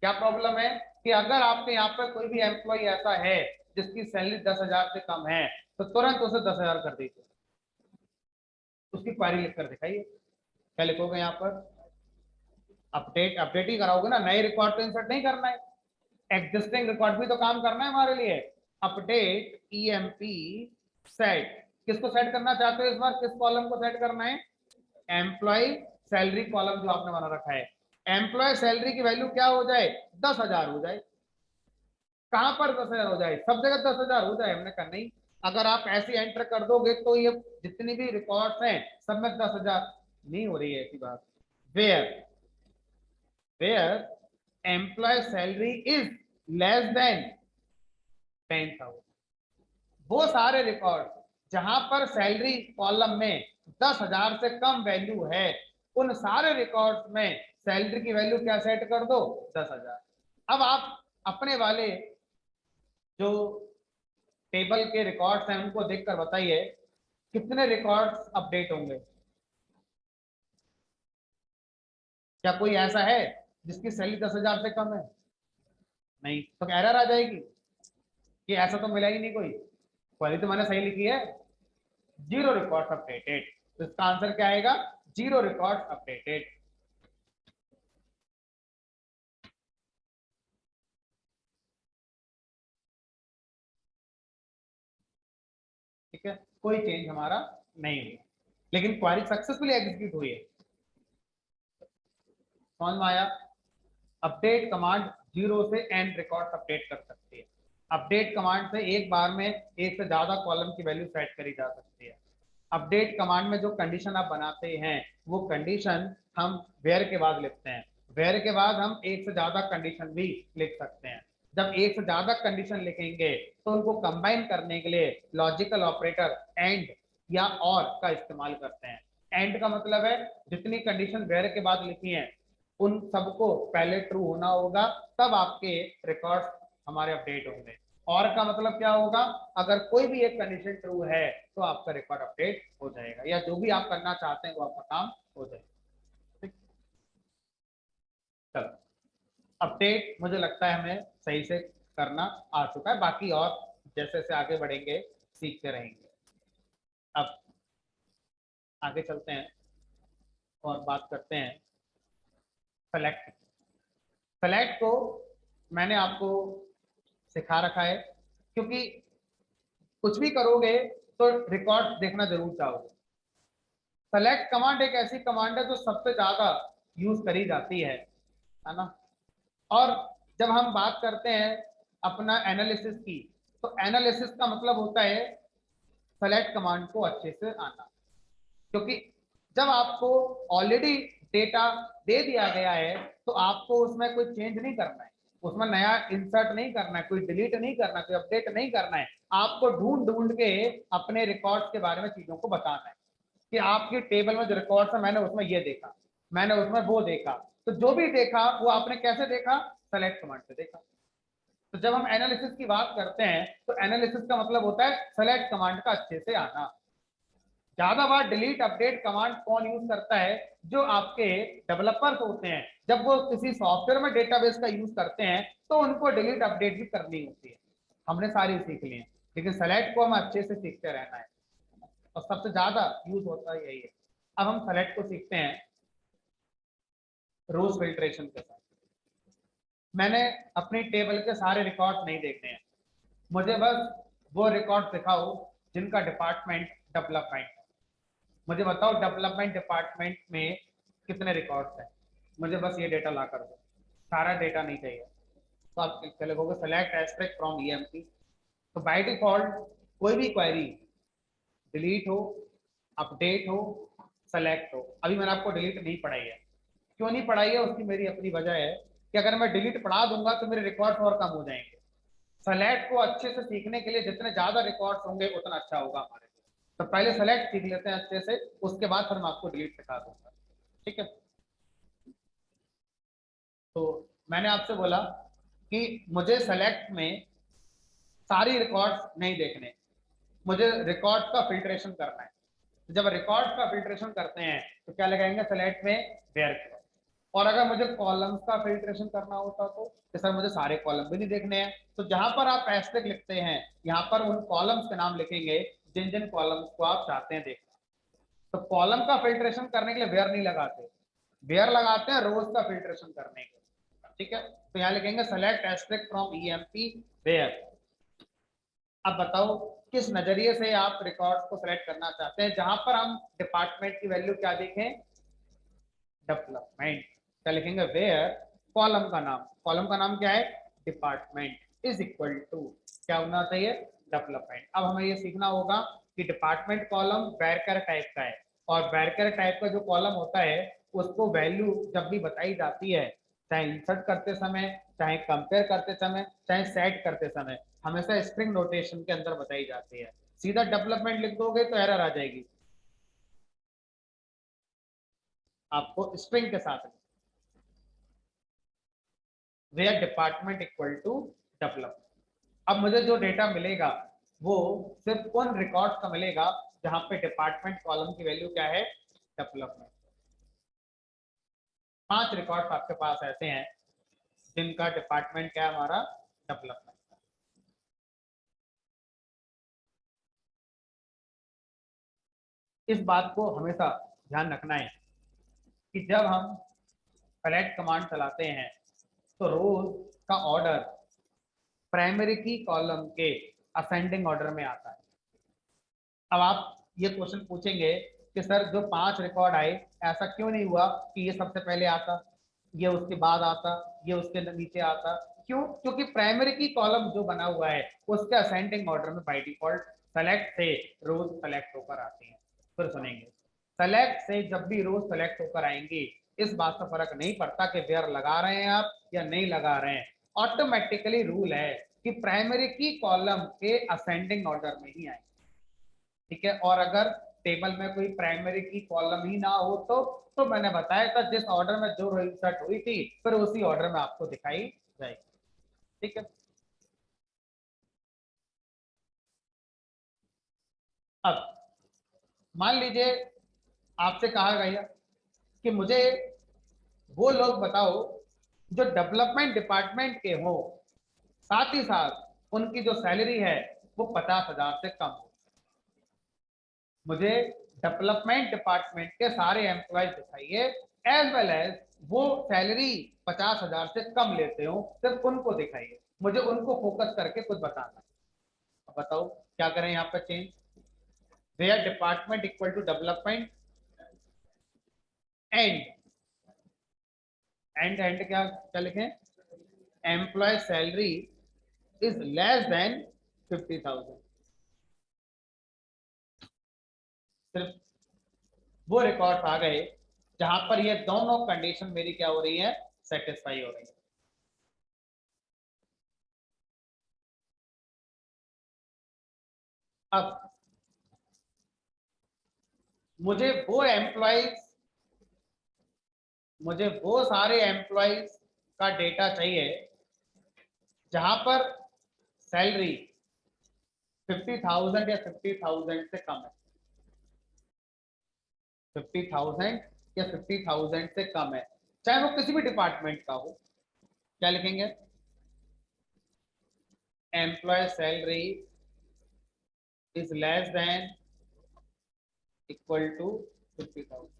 Speaker 1: क्या प्रॉब्लम है कि अगर आपके यहाँ पर कोई भी एम्प्लॉय ऐसा है जिसकी सैलरी 10,000 से कम है, तो तुरंत उसे 10,000 कर दीजिए। उसकी क्वेरी लिख कर दिखाइए। क्या लिखोगे यहाँ पर, अपडेट, अपडेट ही कराओगे ना, नए रिकॉर्ड तो इंसर्ट नहीं करना है। एग्जिस्टिंग रिकॉर्ड भी तो काम करना है हमारे लिए। अपडेट ईएमपी सेट, किसको सेट करना चाहते हो इस बार, किस कॉलम को सेट करना है, एम्प्लॉय सैलरी कॉलम जो आपने बना रखा है। एम्प्लॉय सैलरी की वैल्यू क्या हो जाए, 10,000 हो जाए। कहां पर 10,000 हो जाए, सब जगह 10,000 हो जाए। हमने कहा नहीं, अगर आप ऐसे एंटर कर दोगे तो ये जितनी भी रिकॉर्ड्स हैं सब में 10,000 नहीं हो रही है, ऐसी बात। Where, where employee salary is less than 10,000, वो सारे रिकॉर्ड जहां पर सैलरी कॉलम में 10,000 से कम वैल्यू है, उन सारे रिकॉर्ड्स में सैलरी की वैल्यू क्या सेट कर दो, 10,000। अब आप अपने वाले जो टेबल के रिकॉर्ड्स हैं उनको देखकर बताइए कितने रिकॉर्ड्स अपडेट होंगे। क्या कोई ऐसा है जिसकी सैलरी 10,000 से कम है, नहीं, तो एरर आ जाएगी कि ऐसा तो मिला ही नहीं कोई। क्वालिटी तो मैंने सही लिखी है, 0 रिकॉर्ड्स अपडेटेड। तो इसका आंसर क्या आएगा, 0 रिकॉर्ड्स अपडेटेड। ठीक है, कोई चेंज हमारा नहीं हुआ, लेकिन क्वारी सक्सेसफुली एग्जीक्यूट हुई है। समझ में आया। अपडेट कमांड 0 से एन रिकॉर्ड अपडेट कर सकती है। अपडेट कमांड से एक बार में एक से ज्यादा कॉलम की वैल्यू सेट करी जा सकती है। अपडेट कमांड में जो कंडीशन आप बनाते हैं वो कंडीशन हम वेयर के बाद लिखते हैं। वेयर के बाद हम एक से ज्यादा कंडीशन भी लिख सकते हैं। जब एक से ज्यादा कंडीशन लिखेंगे तो उनको कंबाइन करने के लिए लॉजिकल ऑपरेटर एंड या और का इस्तेमाल करते हैं। एंड का मतलब है जितनी कंडीशन वेयर के बाद लिखी है उन सबको पहले ट्रू होना होगा, तब आपके रिकॉर्ड्स हमारे अपडेट होंगे। और का मतलब क्या होगा, अगर कोई भी एक कंडीशन ट्रू है तो आपका रिकॉर्ड अपडेट हो जाएगा, या जो भी आप करना चाहते हैं वो आपका काम हो जाएगा। ठीक, चलो, अपडेट मुझे लगता है हमें सही से करना आ चुका है, बाकी और जैसे जैसे आगे बढ़ेंगे सीखते रहेंगे। अब आगे चलते हैं और बात करते हैं सेलेक्ट। सेलेक्ट को मैंने आपको सिखा रखा है, क्योंकि कुछ भी करोगे तो रिकॉर्ड देखना जरूर चाहोगे। सेलेक्ट कमांड एक ऐसी कमांड है जो सबसे ज्यादा यूज करी जाती है ना। और जब हम बात करते हैं अपना एनालिसिस की, तो एनालिसिस का मतलब होता है सेलेक्ट कमांड को अच्छे से आना। क्योंकि जब आपको ऑलरेडी डेटा दे दिया गया है तो आपको उसमें कोई चेंज नहीं करना है, उसमें नया इंसर्ट नहीं करना है, कोई डिलीट नहीं करना है, कोई अपडेट नहीं करना है। आपको ढूंढ ढूंढ के अपने रिकॉर्ड्स के बारे में चीजों को बताना है कि आपकी टेबल में जो रिकॉर्ड्स है मैंने उसमें ये देखा, मैंने उसमें वो देखा। तो जो भी देखा वो आपने कैसे देखा, सेलेक्ट कमांड से देखा। तो जब हम एनालिसिस की बात करते हैं तो एनालिसिस का मतलब होता है सेलेक्ट कमांड का अच्छे से आना। ज्यादा बार डिलीट अपडेट कमांड कौन यूज करता है, जो आपके डेवलपर्स होते हैं। जब वो किसी सॉफ्टवेयर में डेटाबेस का यूज करते हैं तो उनको डिलीट अपडेट भी करनी होती है। हमने सारी सीख ली है, लेकिन सेलेक्ट को हमें अच्छे से सीखते रहना है और सबसे ज्यादा यूज होता है यही है। अब हम सेलेक्ट को सीखते हैं रोज फिल्ट्रेशन के साथ। मैंने अपनी टेबल के सारे रिकॉर्ड नहीं देखने हैं, मुझे बस वो रिकॉर्ड दिखाओ जिनका डिपार्टमेंट डेवलपमेंट है। मुझे बताओ डेवलपमेंट डिपार्टमेंट में कितने रिकॉर्ड्स हैं, मुझे बस ये डेटा ला कर दो, सारा डेटा नहीं चाहिए। तो आप क्या लिखोगे, सेलेक्ट एस्पेक्ट फ्रॉम ईएमपी। तो बाय डिफॉल्ट कोई भी क्वेरी डिलीट हो, अपडेट हो, सेलेक्ट हो, अभी मैंने आपको डिलीट नहीं पढ़ाई है। क्यों नहीं पढ़ाई है, उसकी मेरी अपनी वजह है कि अगर मैं डिलीट पढ़ा दूंगा तो मेरे रिकॉर्ड्स और कम हो जाएंगे। सेलेक्ट को अच्छे से सीखने के लिए जितने ज्यादा रिकॉर्ड्स होंगे उतना अच्छा होगा हमारे लिए। तो पहले सेलेक्ट सीख लेते हैं अच्छे से, उसके बाद फिर मैं आपको डिलीट सिखा दूंगा। ठीक है। तो मैंने आपसे बोला कि मुझे सेलेक्ट में सारी रिकॉर्ड्स नहीं देखने, मुझे रिकॉर्ड्स का फिल्ट्रेशन करना है। तो जब रिकॉर्ड्स का फिल्ट्रेशन करते हैं तो क्या लगाएंगे सेलेक्ट में, वेयर। और अगर मुझे कॉलम्स का फिल्ट्रेशन करना होता तो सर मुझे सारे कॉलम भी नहीं देखने हैं। तो जहां पर आप एस्टेरिस्क लिखते हैं यहाँ पर उन कॉलम्स के नाम लिखेंगे जिन जिन कॉलम्स को आप चाहते हैं देखना। तो कॉलम का फिल्ट्रेशन करने के लिए वेयर नहीं लगाते, वेयर लगाते हैं रोज का फिल्ट्रेशन करने के। ठीक है, तो यहाँ लिखेंगे select asterisk from EMP where. अब बताओ किस नजरिए से आप रिकॉर्ड्स को सिलेक्ट करना चाहते हैं, जहां पर हम डिपार्टमेंट की वैल्यू क्या देखें, डेवलपमेंट। क्या लिखेंगे, वेयर कॉलम का नाम, कॉलम का नाम क्या है, डिपार्टमेंट इज इक्वल टू क्या होना चाहिए, डेवलपमेंट। अब हमें ये सीखना होगा कि डिपार्टमेंट कॉलम वैरकर टाइप का है, और वैरकर टाइप का जो कॉलम होता है उसको वैल्यू जब भी बताई जाती है, चाहे इंसर्ट करते समय, चाहे कंपेयर करते समय, चाहे सेट करते समय, हमेशा स्ट्रिंग नोटेशन के अंदर बताई जाती है। सीधा डेवलपमेंट लिख दोगे तो एरर आ जाएगी, आपको स्ट्रिंग के साथ where department equal to development. अब मुझे जो डेटा मिलेगा वो सिर्फ उन रिकॉर्ड का मिलेगा जहां पे डिपार्टमेंट कॉलम की वैल्यू क्या है, डेवलपमेंट। 5 रिकॉर्ड आपके पास ऐसे हैं जिनका डिपार्टमेंट क्या है, हमारा डेवलपमेंट। इस बात को हमेशा ध्यान रखना है कि जब हम सेलेक्ट कमांड चलाते हैं तो रोज का ऑर्डर प्राइमरी की कॉलम के असेंडिंग ऑर्डर में आता है। अब आप ये क्वेश्चन पूछेंगे कि सर जो 5 रिकॉर्ड आए ऐसा क्यों नहीं हुआ कि ये सबसे पहले आता, ये उसके बाद आता, ये उसके नीचे आता, क्यों? क्योंकि प्राइमरी की कॉलम जो बना हुआ है उसके असेंडिंग ऑर्डर में बाय डिफॉल्ट सेलेक्ट से रोज सेलेक्ट होकर आती हैं। फिर सुनेंगे, सेलेक्ट से जब भी रोज सेलेक्ट होकर आएंगी इस बात से फर्क नहीं पड़ता कि वेयर लगा रहे हैं आप या नहीं लगा रहे हैं, ऑटोमेटिकली रूल है कि प्राइमरी की कॉलम के असेंडिंग ऑर्डर में ही आए। ठीक है, और अगर टेबल में कोई प्राइमरी की कॉलम ही ना हो तो मैंने बताया था जिस ऑर्डर में जो रो इंसर्ट हुई थी फिर उसी ऑर्डर में आपको दिखाई जाएगी। ठीक है, अब मान लीजिए आपसे कहा गया कि मुझे वो लोग बताओ जो डेवलपमेंट डिपार्टमेंट के हो साथ ही साथ उनकी जो सैलरी है वो 50,000 से कम हो। मुझे डेवलपमेंट डिपार्टमेंट के सारे एम्प्लॉयज दिखाइए एज वेल एज वो सैलरी 50,000 से कम लेते हो, सिर्फ उनको दिखाइए, मुझे उनको फोकस करके कुछ बताना। अब बताओ क्या करें यहाँ पर change. Where department equal to development and and क्या क्या लिखें, employee salary is less than 50,000। सिर्फ वो रिकॉर्ड आ गए जहां पर ये दोनों कंडीशन मेरी क्या हो रही है, सेटिस्फाई हो रही है। अब मुझे वो एम्प्लॉयज, मुझे वो सारे एम्प्लॉयज का डेटा चाहिए जहां पर सैलरी 50,000 या 50,000 से कम है। 50,000 या 50,000 से कम है, चाहे वो किसी भी डिपार्टमेंट का हो। क्या लिखेंगे, employee salary is less than equal to 50,000।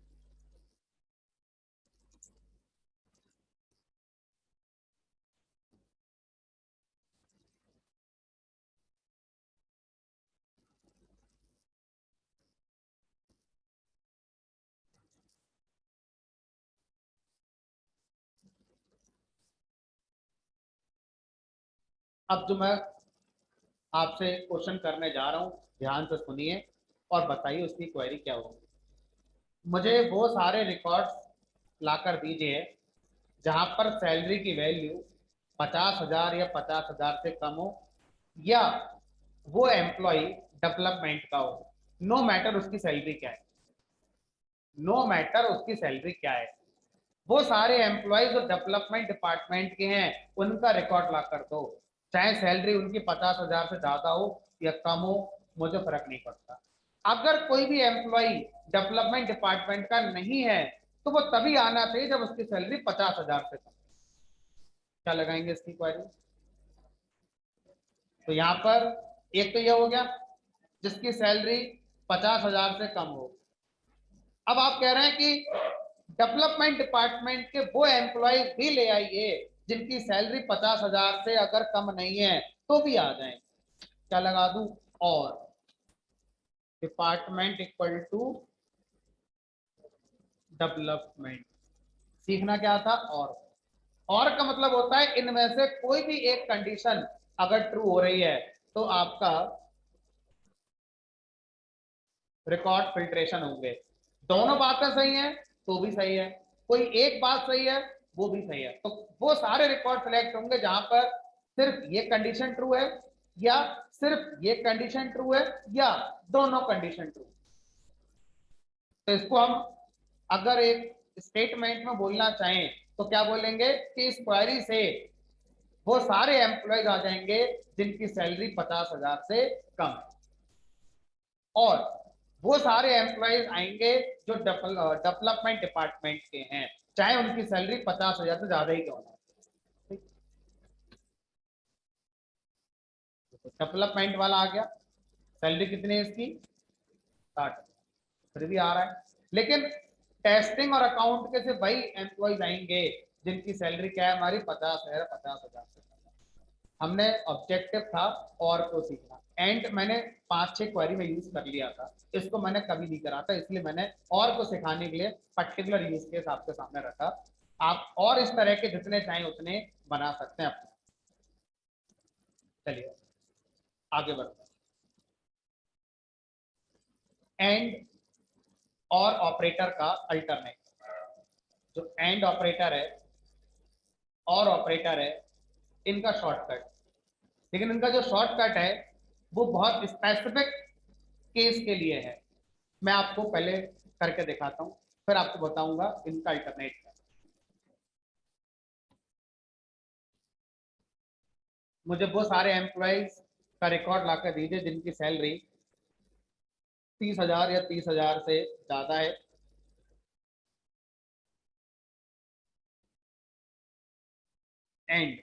Speaker 1: अब जो मैं आपसे क्वेश्चन करने जा रहा हूं, ध्यान से सुनिए और बताइए उसकी क्वेरी क्या होगी। मुझे वो सारे रिकॉर्ड्स लाकर दीजिए जहां पर सैलरी की वैल्यू 50,000 या 50,000 से कम हो, या वो एम्प्लॉय डेवलपमेंट का हो, नो मैटर उसकी सैलरी क्या है, नो मैटर उसकी सैलरी क्या है। वो सारे एम्प्लॉय जो डेवलपमेंट डिपार्टमेंट के हैं उनका रिकॉर्ड ला कर दो, चाहे सैलरी उनकी 50,000 से ज्यादा हो या कम हो, मुझे फर्क नहीं पड़ता। अगर कोई भी एम्प्लॉय डेवलपमेंट डिपार्टमेंट का नहीं है तो वो तभी आना चाहिए जब उसकी सैलरी 50,000 से कम। क्या लगाएंगे इसकी क्वारी। तो यहाँ पर एक तो यह हो गया जिसकी सैलरी 50,000 से कम हो। अब आप कह रहे हैं कि डेवलपमेंट डिपार्टमेंट के वो एम्प्लॉय भी ले आइए जिनकी सैलरी 50,000 से अगर कम नहीं है तो भी आ जाए। क्या लगा दूं, और डिपार्टमेंट इक्वल टू डेवलपमेंट। सीखना क्या था, और का मतलब होता है इनमें से कोई भी एक कंडीशन अगर ट्रू हो रही है तो आपका रिकॉर्ड फिल्ट्रेशन होंगे। दोनों बातें सही हैं तो भी सही है, कोई एक बात सही है वो भी सही है, तो वो सारे रिकॉर्ड सिलेक्ट होंगे जहां पर सिर्फ ये कंडीशन ट्रू है, या सिर्फ ये कंडीशन ट्रू है, या दोनों कंडीशन ट्रू। तो इसको हम अगर एक स्टेटमेंट में बोलना चाहें तो क्या बोलेंगे कि इस क्वेरी से वो सारे एम्प्लॉयज आ जाएंगे जिनकी सैलरी 50,000 से कम है, और वो सारे एम्प्लॉयज आएंगे जो डेवलपमेंट डिपार्टमेंट के हैं, चाहे उनकी सैलरी 50,000 से ज्यादा ही क्यों ना। डेवलपमेंट वाला आ गया, सैलरी कितनी है इसकी, 60, फिर भी आ रहा है। लेकिन टेस्टिंग और अकाउंट के से वही एम्प्लॉयज आएंगे जिनकी सैलरी क्या है हमारी, 50,000 से। हमने ऑब्जेक्टिव था और को सीखना, एंड मैंने 5-6 क्वेरी में यूज कर लिया था, इसको मैंने कभी नहीं करा था, इसलिए मैंने और को सिखाने के लिए पर्टिकुलर यूज केस आपके सामने रखा। आप और इस तरह के जितने चाहें उतने बना सकते हैं अपने। चलिए आगे बढ़ते हैं। एंड और ऑपरेटर का अल्टरनेट, जो एंड ऑपरेटर है और ऑपरेटर है इनका शॉर्टकट, लेकिन इनका जो शॉर्टकट है वो बहुत स्पेसिफिक केस के लिए है। मैं आपको पहले करके दिखाता हूं, फिर आपको बताऊंगा इनका अल्टरनेट है। मुझे वो सारे एम्प्लॉयज का रिकॉर्ड लाकर दीजिए जिनकी सैलरी 30,000 या 30,000 से ज्यादा है, एंड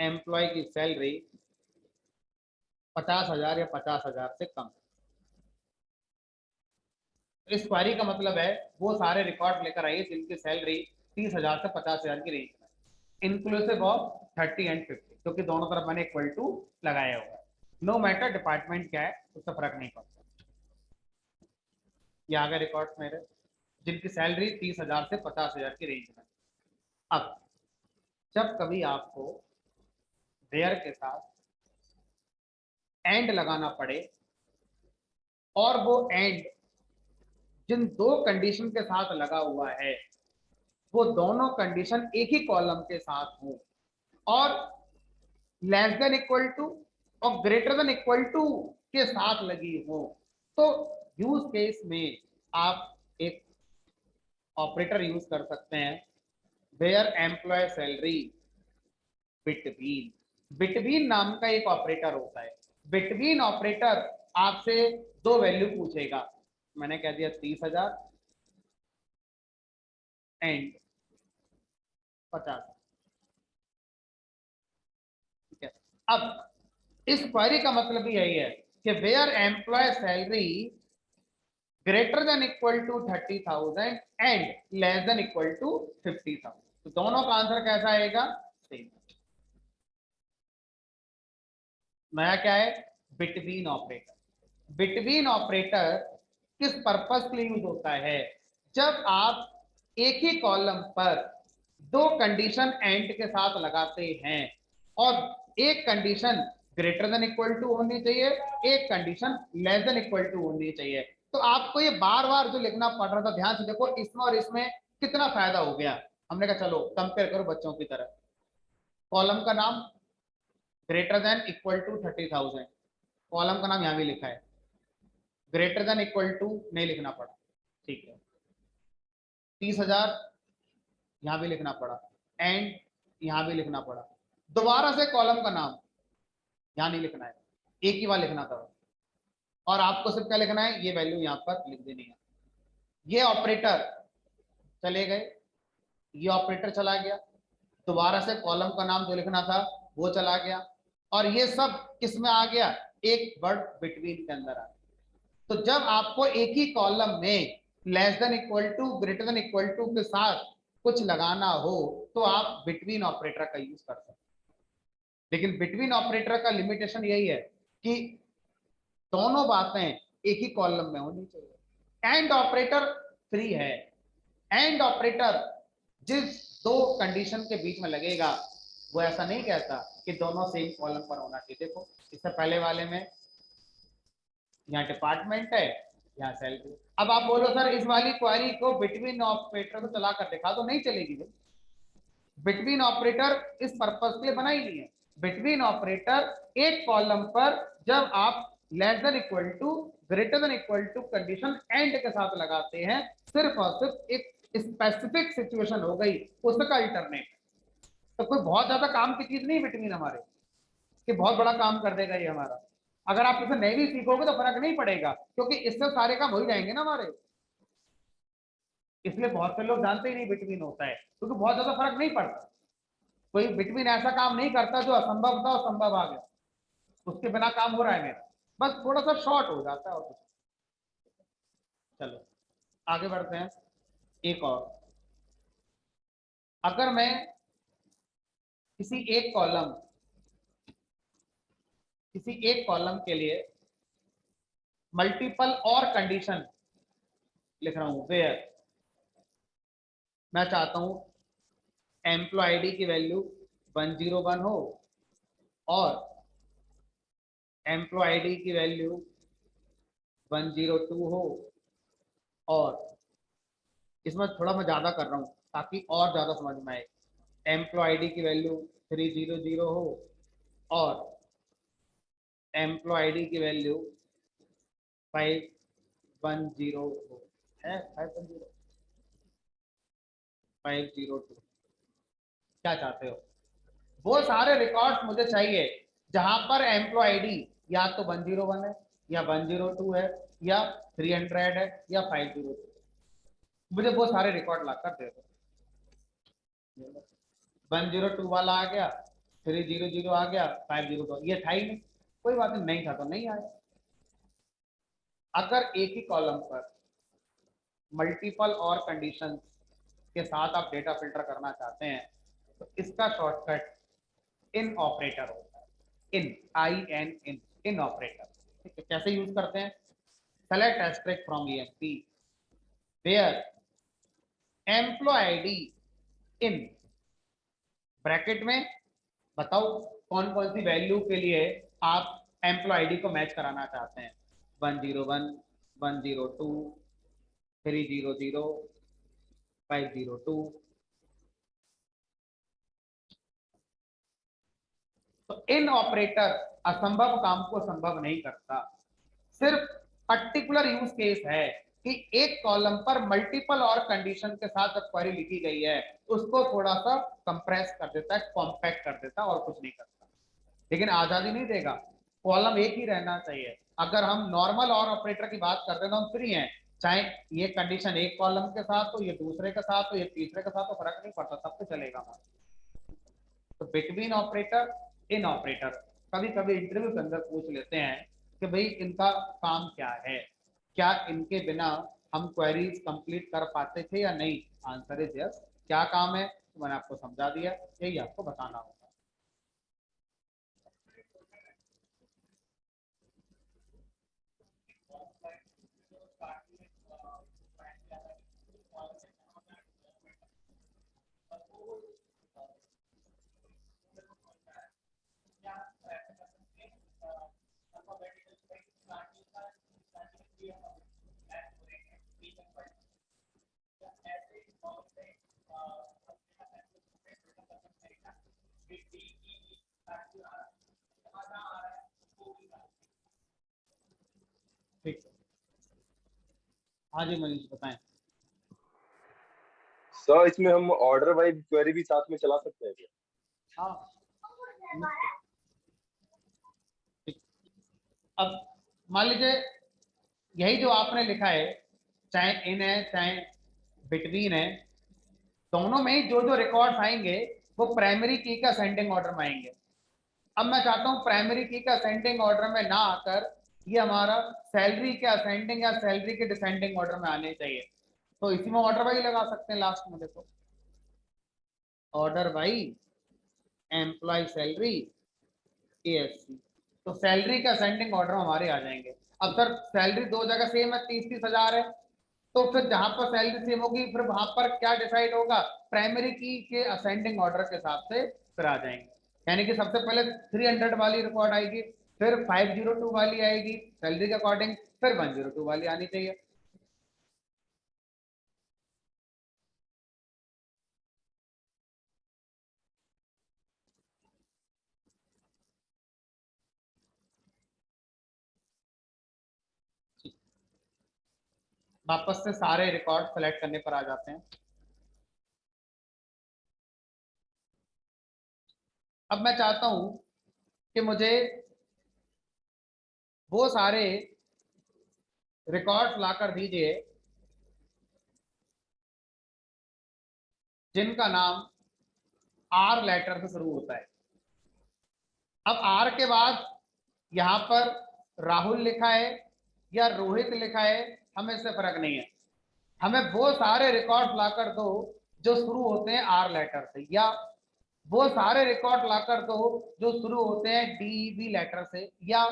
Speaker 1: एम्प्लॉय की सैलरी 50,000 या 50,000 से कम। इस क्वेरी का मतलब है वो सारे रिकॉर्ड लेकर आइए जिनकी सैलरी 30,000 से 50,000 की रेंज में, इंक्लूसिव ऑफ 30 एंड 50, क्योंकि दोनों तरफ मैंने इक्वल टू लगाया हुआ है। नो मैटर डिपार्टमेंट क्या है, उससे फर्क नहीं पड़ता। ये आ गए रिकॉर्ड मेरे जिनकी सैलरी 30,000 से 50,000 की रेंज में। अब जब कभी आपको वेयर के साथ एंड लगाना पड़े और वो एंड जिन दो कंडीशन के साथ लगा हुआ है वो दोनों कंडीशन एक ही कॉलम के साथ हो और लेस देन इक्वल टू और ग्रेटर देन इक्वल टू के साथ लगी हो, तो यूज केस में आप एक ऑपरेटर यूज कर सकते हैं, where employee salary between. Between नाम का एक ऑपरेटर होता है। बिटवीन ऑपरेटर आपसे दो वैल्यू पूछेगा, मैंने कह दिया 30,000 एंड 50। ठीक है, अब इस क्वेरी का मतलब भी यही है कि where employee salary greater than equal to 30,000 and less than equal to 50,000, तो दोनों का आंसर कैसा आएगा, सेम। नया क्या है, बिटवीन ऑपरेटर। बिटवीन ऑपरेटर किस पर्पस के लिए यूज होता है, जब आप एक ही कॉलम पर दो कंडीशन एंड के साथ लगाते हैं और एक condition greater than equal to होनी चाहिए, एक condition less than equal to होनी चाहिए। तो आपको ये बार बार जो लिखना पड़ रहा था, ध्यान से देखो इसमें और इसमें कितना फायदा हो गया। हमने कहा चलो कंपेयर करो बच्चों की तरह, कॉलम का नाम greater than equal to 30,000, column का नाम यहां भी लिखा है, ग्रेटर देन इक्वल टू नहीं लिखना पड़ा, ठीक है। 30,000 यहां भी लिखना पड़ा एंड यहां भी लिखना पड़ा। दोबारा से कॉलम का नाम यहां नहीं लिखना है, एक ही बार लिखना था और आपको सिर्फ क्या लिखना है, ये वैल्यू यहां पर लिख देनी है। ये ऑपरेटर चले गए, ये ऑपरेटर चला गया, दोबारा से कॉलम का नाम जो लिखना था वो चला गया और ये सब किस में आ गया, एक वर्ड बिटवीन के अंदर आ गया। तो जब आपको एक ही कॉलम में less than equal to greater than equal to के साथ कुछ लगाना हो तो आप बिटवीन ऑपरेटर का यूज कर सकते हैं। लेकिन बिटवीन ऑपरेटर का लिमिटेशन यही है कि दोनों बातें एक ही कॉलम में होनी चाहिए। एंड ऑपरेटर फ्री है, एंड ऑपरेटर जिस दो कंडीशन के बीच में लगेगा वो ऐसा नहीं कहता कि दोनों सेम कॉलम पर होना चाहिए। देखो इससे पहले वाले में यहाँ डिपार्टमेंट है, यहाँ सैलरी। अब आप बोलो सर इस वाली क्वेरी को बिटवीन ऑपरेटर को चला कर दिखा तो नहीं चलेगी। बिटवीन ऑपरेटर इस पर्पस के लिए बना ही नहीं है। बिटवीन ऑपरेटर एक कॉलम पर जब आप less than equal to greater than equal to condition and के साथ लगाते हैं, सिर्फ और सिर्फ एक स्पेसिफिक सिचुएशन हो गई उसका अल्टरनेट। तो कोई बहुत ज्यादा काम की चीज नहीं बिटवीन हमारे कि बहुत बड़ा काम कर देगा ये हमारा। अगर आप इसे नहीं भी सीखोगे तो फर्क नहीं पड़ेगा क्योंकि इससे सारे काम हो ही जाएंगे ना हमारे। इसलिए बहुत से लोग जानते ही नहीं बिटवीन होता है क्योंकि बहुत ज्यादा फर्क नहीं पड़ता। कोई बिटवीन ऐसा काम नहीं करता जो असंभव था और संभव आ गया, उसके बिना काम हो रहा है मेरा, बस थोड़ा सा शॉर्ट हो जाता है और कुछ। चलो आगे बढ़ते हैं। एक और, अगर मैं किसी एक कॉलम के लिए मल्टीपल और कंडीशन लिख रहा हूं, वेयर मैं चाहता हूं एम्प्लॉय आईडी की वैल्यू 101 हो और एम्प्लॉय आईडी की वैल्यू 102 हो और इसमें थोड़ा मैं ज्यादा कर रहा हूं ताकि और ज्यादा समझ में आए, एम्प्लॉय आईडी की वैल्यू 300 हो और एम्प्लॉय आईडी की वैल्यू 510 हो, है 502। क्या चाहते हो, वो सारे रिकॉर्ड्स मुझे चाहिए जहां पर एम्प्लॉय आईडी या तो 101 है या 102 है या 300 है या 502, मुझे वो सारे रिकॉर्ड लाकर दे दो। 102 वाला आ गया, 300 आ गया, 502 ये था ही नहीं, कोई बात नहीं था तो नहीं आया। अगर एक ही कॉलम पर मल्टीपल और कंडीशंस के साथ आप डेटा फिल्टर करना चाहते हैं तो इसका शॉर्टकट इन ऑपरेटर होता है। इन ऑपरेटर, ठीक है। कैसे यूज करते हैं? Select asterisk from EMP where employee ID in bracket में, बताओ कौन कौन सी वैल्यू के लिए आप एम्प्लॉय आईडी को मैच कराना चाहते हैं। 101, 102, 300, 502। तो इन ऑपरेटर असंभव काम को संभव नहीं करता। सिर्फ पर्टिकुलर यूज केस है कि एक कॉलम पर मल्टीपल और कंडीशन के साथ जब क्वेरी लिखी गई है उसको थोड़ा सा कंप्रेस कर देता है, कॉम्पैक्ट कर देता है और कुछ नहीं करता, लेकिन आजादी नहीं देगा। कॉलम एक ही रहना चाहिए। अगर हम नॉर्मल और ऑपरेटर की बात करते हैं तो हम फ्री हैं, चाहे ये कंडीशन एक कॉलम के साथ हो, ये दूसरे के साथ हो, ये तीसरे के साथ हो, फर्क नहीं पड़ता, सब पे चलेगा हमारा। तो बिटवीन ऑपरेटर, इन ऑपरेटर, कभी कभी इंटरव्यू के अंदर पूछ लेते हैं कि भाई इनका काम क्या है, क्या इनके बिना हम क्वेरीज कंप्लीट कर पाते थे या नहीं। Answer is yes. क्या काम है तो मैंने आपको समझा दिया, यही आपको बताना होगा। ठीक है, हाँ जी मनीष बताएं।
Speaker 2: सर इसमें हम ऑर्डर वाइज क्वेरी भी साथ में चला सकते हैं क्या?
Speaker 1: हाँ ठीक। अब मान लीजिए यही जो आपने लिखा है, चाहे इन है चाहे बिटवीन है, दोनों में ही जो जो रिकॉर्ड्स आएंगे वो प्राइमरी की का असेंडिंग ऑर्डर में आएंगे। अब मैं चाहता हूं प्राइमरी की का असेंडिंग ऑर्डर में ना आकर ये हमारा सैलरी के असेंडिंग या सैलरी के डिसेंडिंग ऑर्डर में आने चाहिए। तो इसी में ऑर्डर वाई लगा सकते हैं लास्ट में, देखो order by employee salary ASC। तो सैलरी का असेंडिंग ऑर्डर हमारे आ जाएंगे। अब सर सैलरी दो जगह सेम है, 30-30 हजार है, तो फिर जहां पर सैलरी सेम होगी फिर वहां पर क्या डिसाइड होगा, प्राइमरी की के असेंडिंग ऑर्डर के हिसाब से फिर आ जाएंगे। यानी कि सबसे पहले 300 वाली रिकॉर्ड आएगी, फिर 502 वाली आएगी सैलरी के अकॉर्डिंग, फिर 102 वाली आनी चाहिए। वापस से सारे रिकॉर्ड सेलेक्ट करने पर आ जाते हैं। अब मैं चाहता हूं कि मुझे वो सारे रिकॉर्ड्स लाकर दीजिए जिनका नाम R लेटर से शुरू होता है। अब R के बाद यहां पर राहुल लिखा है या रोहित लिखा है, हमें इससे फर्क नहीं है। हमें वो सारे रिकॉर्ड लाकर दो जो शुरू होते हैं R लेटर से, या वो सारे रिकॉर्ड लाकर दो जो शुरू होते हैं DEB लेटर से, या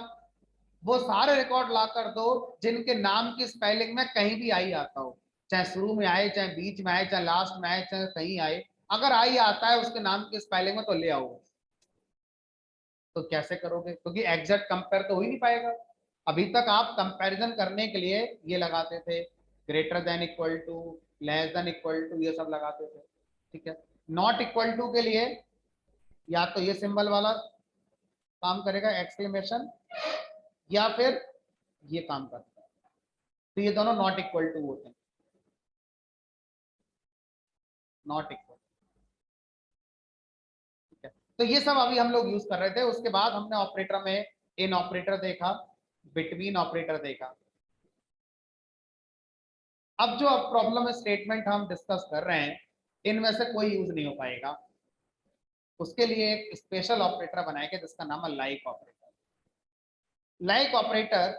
Speaker 1: वो सारे रिकॉर्ड लाकर दो जिनके नाम की स्पेलिंग में कहीं भी आई आता हो, चाहे शुरू में आए, चाहे बीच में आए, चाहे लास्ट में आए, चाहे कहीं आए, अगर आई आता है उसके नाम की स्पेलिंग में तो ले आओ। तो कैसे करोगे, क्योंकि एग्जैक्ट कंपेयर तो हो ही नहीं पाएगा। अभी तक आप कंपैरिजन करने के लिए ये लगाते थे greater than equal to, less than equal to, ये सब लगाते थे, ठीक है। नॉट इक्वल टू के लिए या तो ये सिंबल वाला काम करेगा एक्सक्लेमेशन, या फिर ये काम करता है, तो ये दोनों नॉट इक्वल टू होते हैं, नॉट इक्वल, ठीक है। तो ये सब अभी हम लोग यूज कर रहे थे। उसके बाद हमने ऑपरेटर में इन ऑपरेटर देखा, बिटवीन ऑपरेटर देखा। अब जो अब प्रॉब्लम स्टेटमेंट हम डिस्कस कर रहे हैं इनमें से कोई यूज नहीं हो पाएगा। उसके लिए एक स्पेशल ऑपरेटर बनाएंगे जिसका नाम है लाइक ऑपरेटर। लाइक ऑपरेटर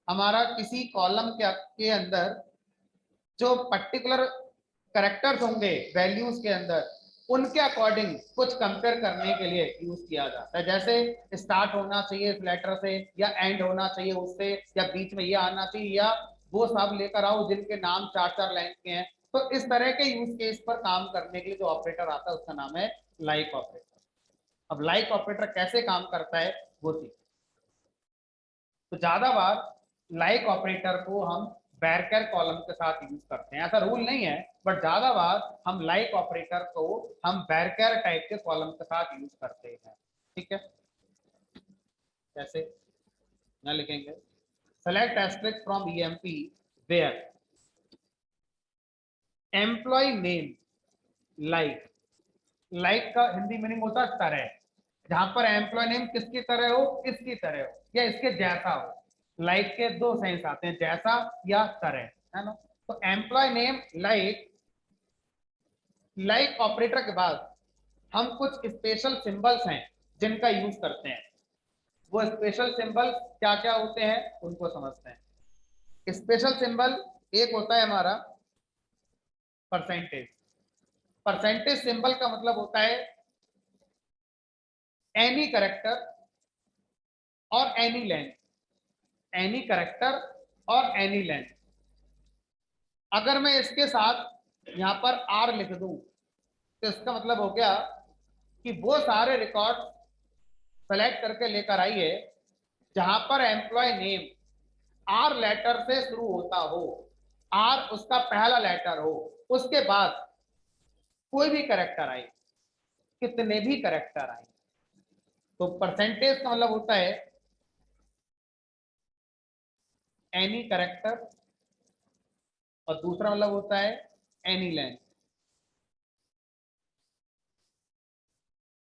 Speaker 1: हमारा किसी कॉलम के अंदर जो पर्टिकुलर करेक्टर्स होंगे वैल्यूज के अंदर, उनके अकॉर्डिंग कुछ कंपेयर करने के लिए यूज किया जाता है। जैसे स्टार्ट होना चाहिए इस लेटर से, या एंड होना चाहिए उससे, या बीच में ये आना चाहिए, या वो सब लेकर आओ जिनके नाम 4-4 लाइन के हैं। तो इस तरह के यूज केस पर काम करने के लिए जो ऑपरेटर आता है उसका नाम है लाइक ऑपरेटर। अब लाइक ऑपरेटर कैसे काम करता है वो सीखते हैं। तो ज्यादा बार लाइक ऑपरेटर को हम बैरकर कॉलम के साथ यूज करते हैं, ऐसा रूल नहीं है, बट ज्यादा बार हम लाइक ऑपरेटर को हम बैरकर टाइप के कॉलम के साथ यूज करते हैं। ठीक है, कैसे ना लिखेंगे, select asterisks from EMP where employ name like. Like का हिंदी मीनिंग होता है तरह, जहां पर एम्प्लॉय नेम किसकी तरह हो, इसकी तरह हो या इसके जैसा हो। लाइक के दो सेंस आते हैं, जैसा या तरह, है ना। तो employee name like, like operator के बाद हम कुछ स्पेशल सिंबल्स हैं जिनका यूज करते हैं। वो स्पेशल सिंबल क्या क्या होते हैं उनको समझते हैं। स्पेशल सिंबल एक होता है हमारा परसेंटेज। परसेंटेज सिंबल का मतलब होता है एनी करेक्टर और एनी लेंथ, एनी करेक्टर और एनी लेंथ। अगर मैं इसके साथ यहां पर आर लिख दूं तो इसका मतलब हो गया कि वो सारे रिकॉर्ड सेलेक्ट करके लेकर आइए जहां पर एम्प्लॉय नेम आर लेटर से शुरू होता हो, आर उसका पहला लेटर हो, उसके बाद कोई भी करेक्टर आए, कितने भी करेक्टर आए। तो परसेंटेज का मतलब होता है एनी करेक्टर, और दूसरा मतलब होता है एनी लेंथ।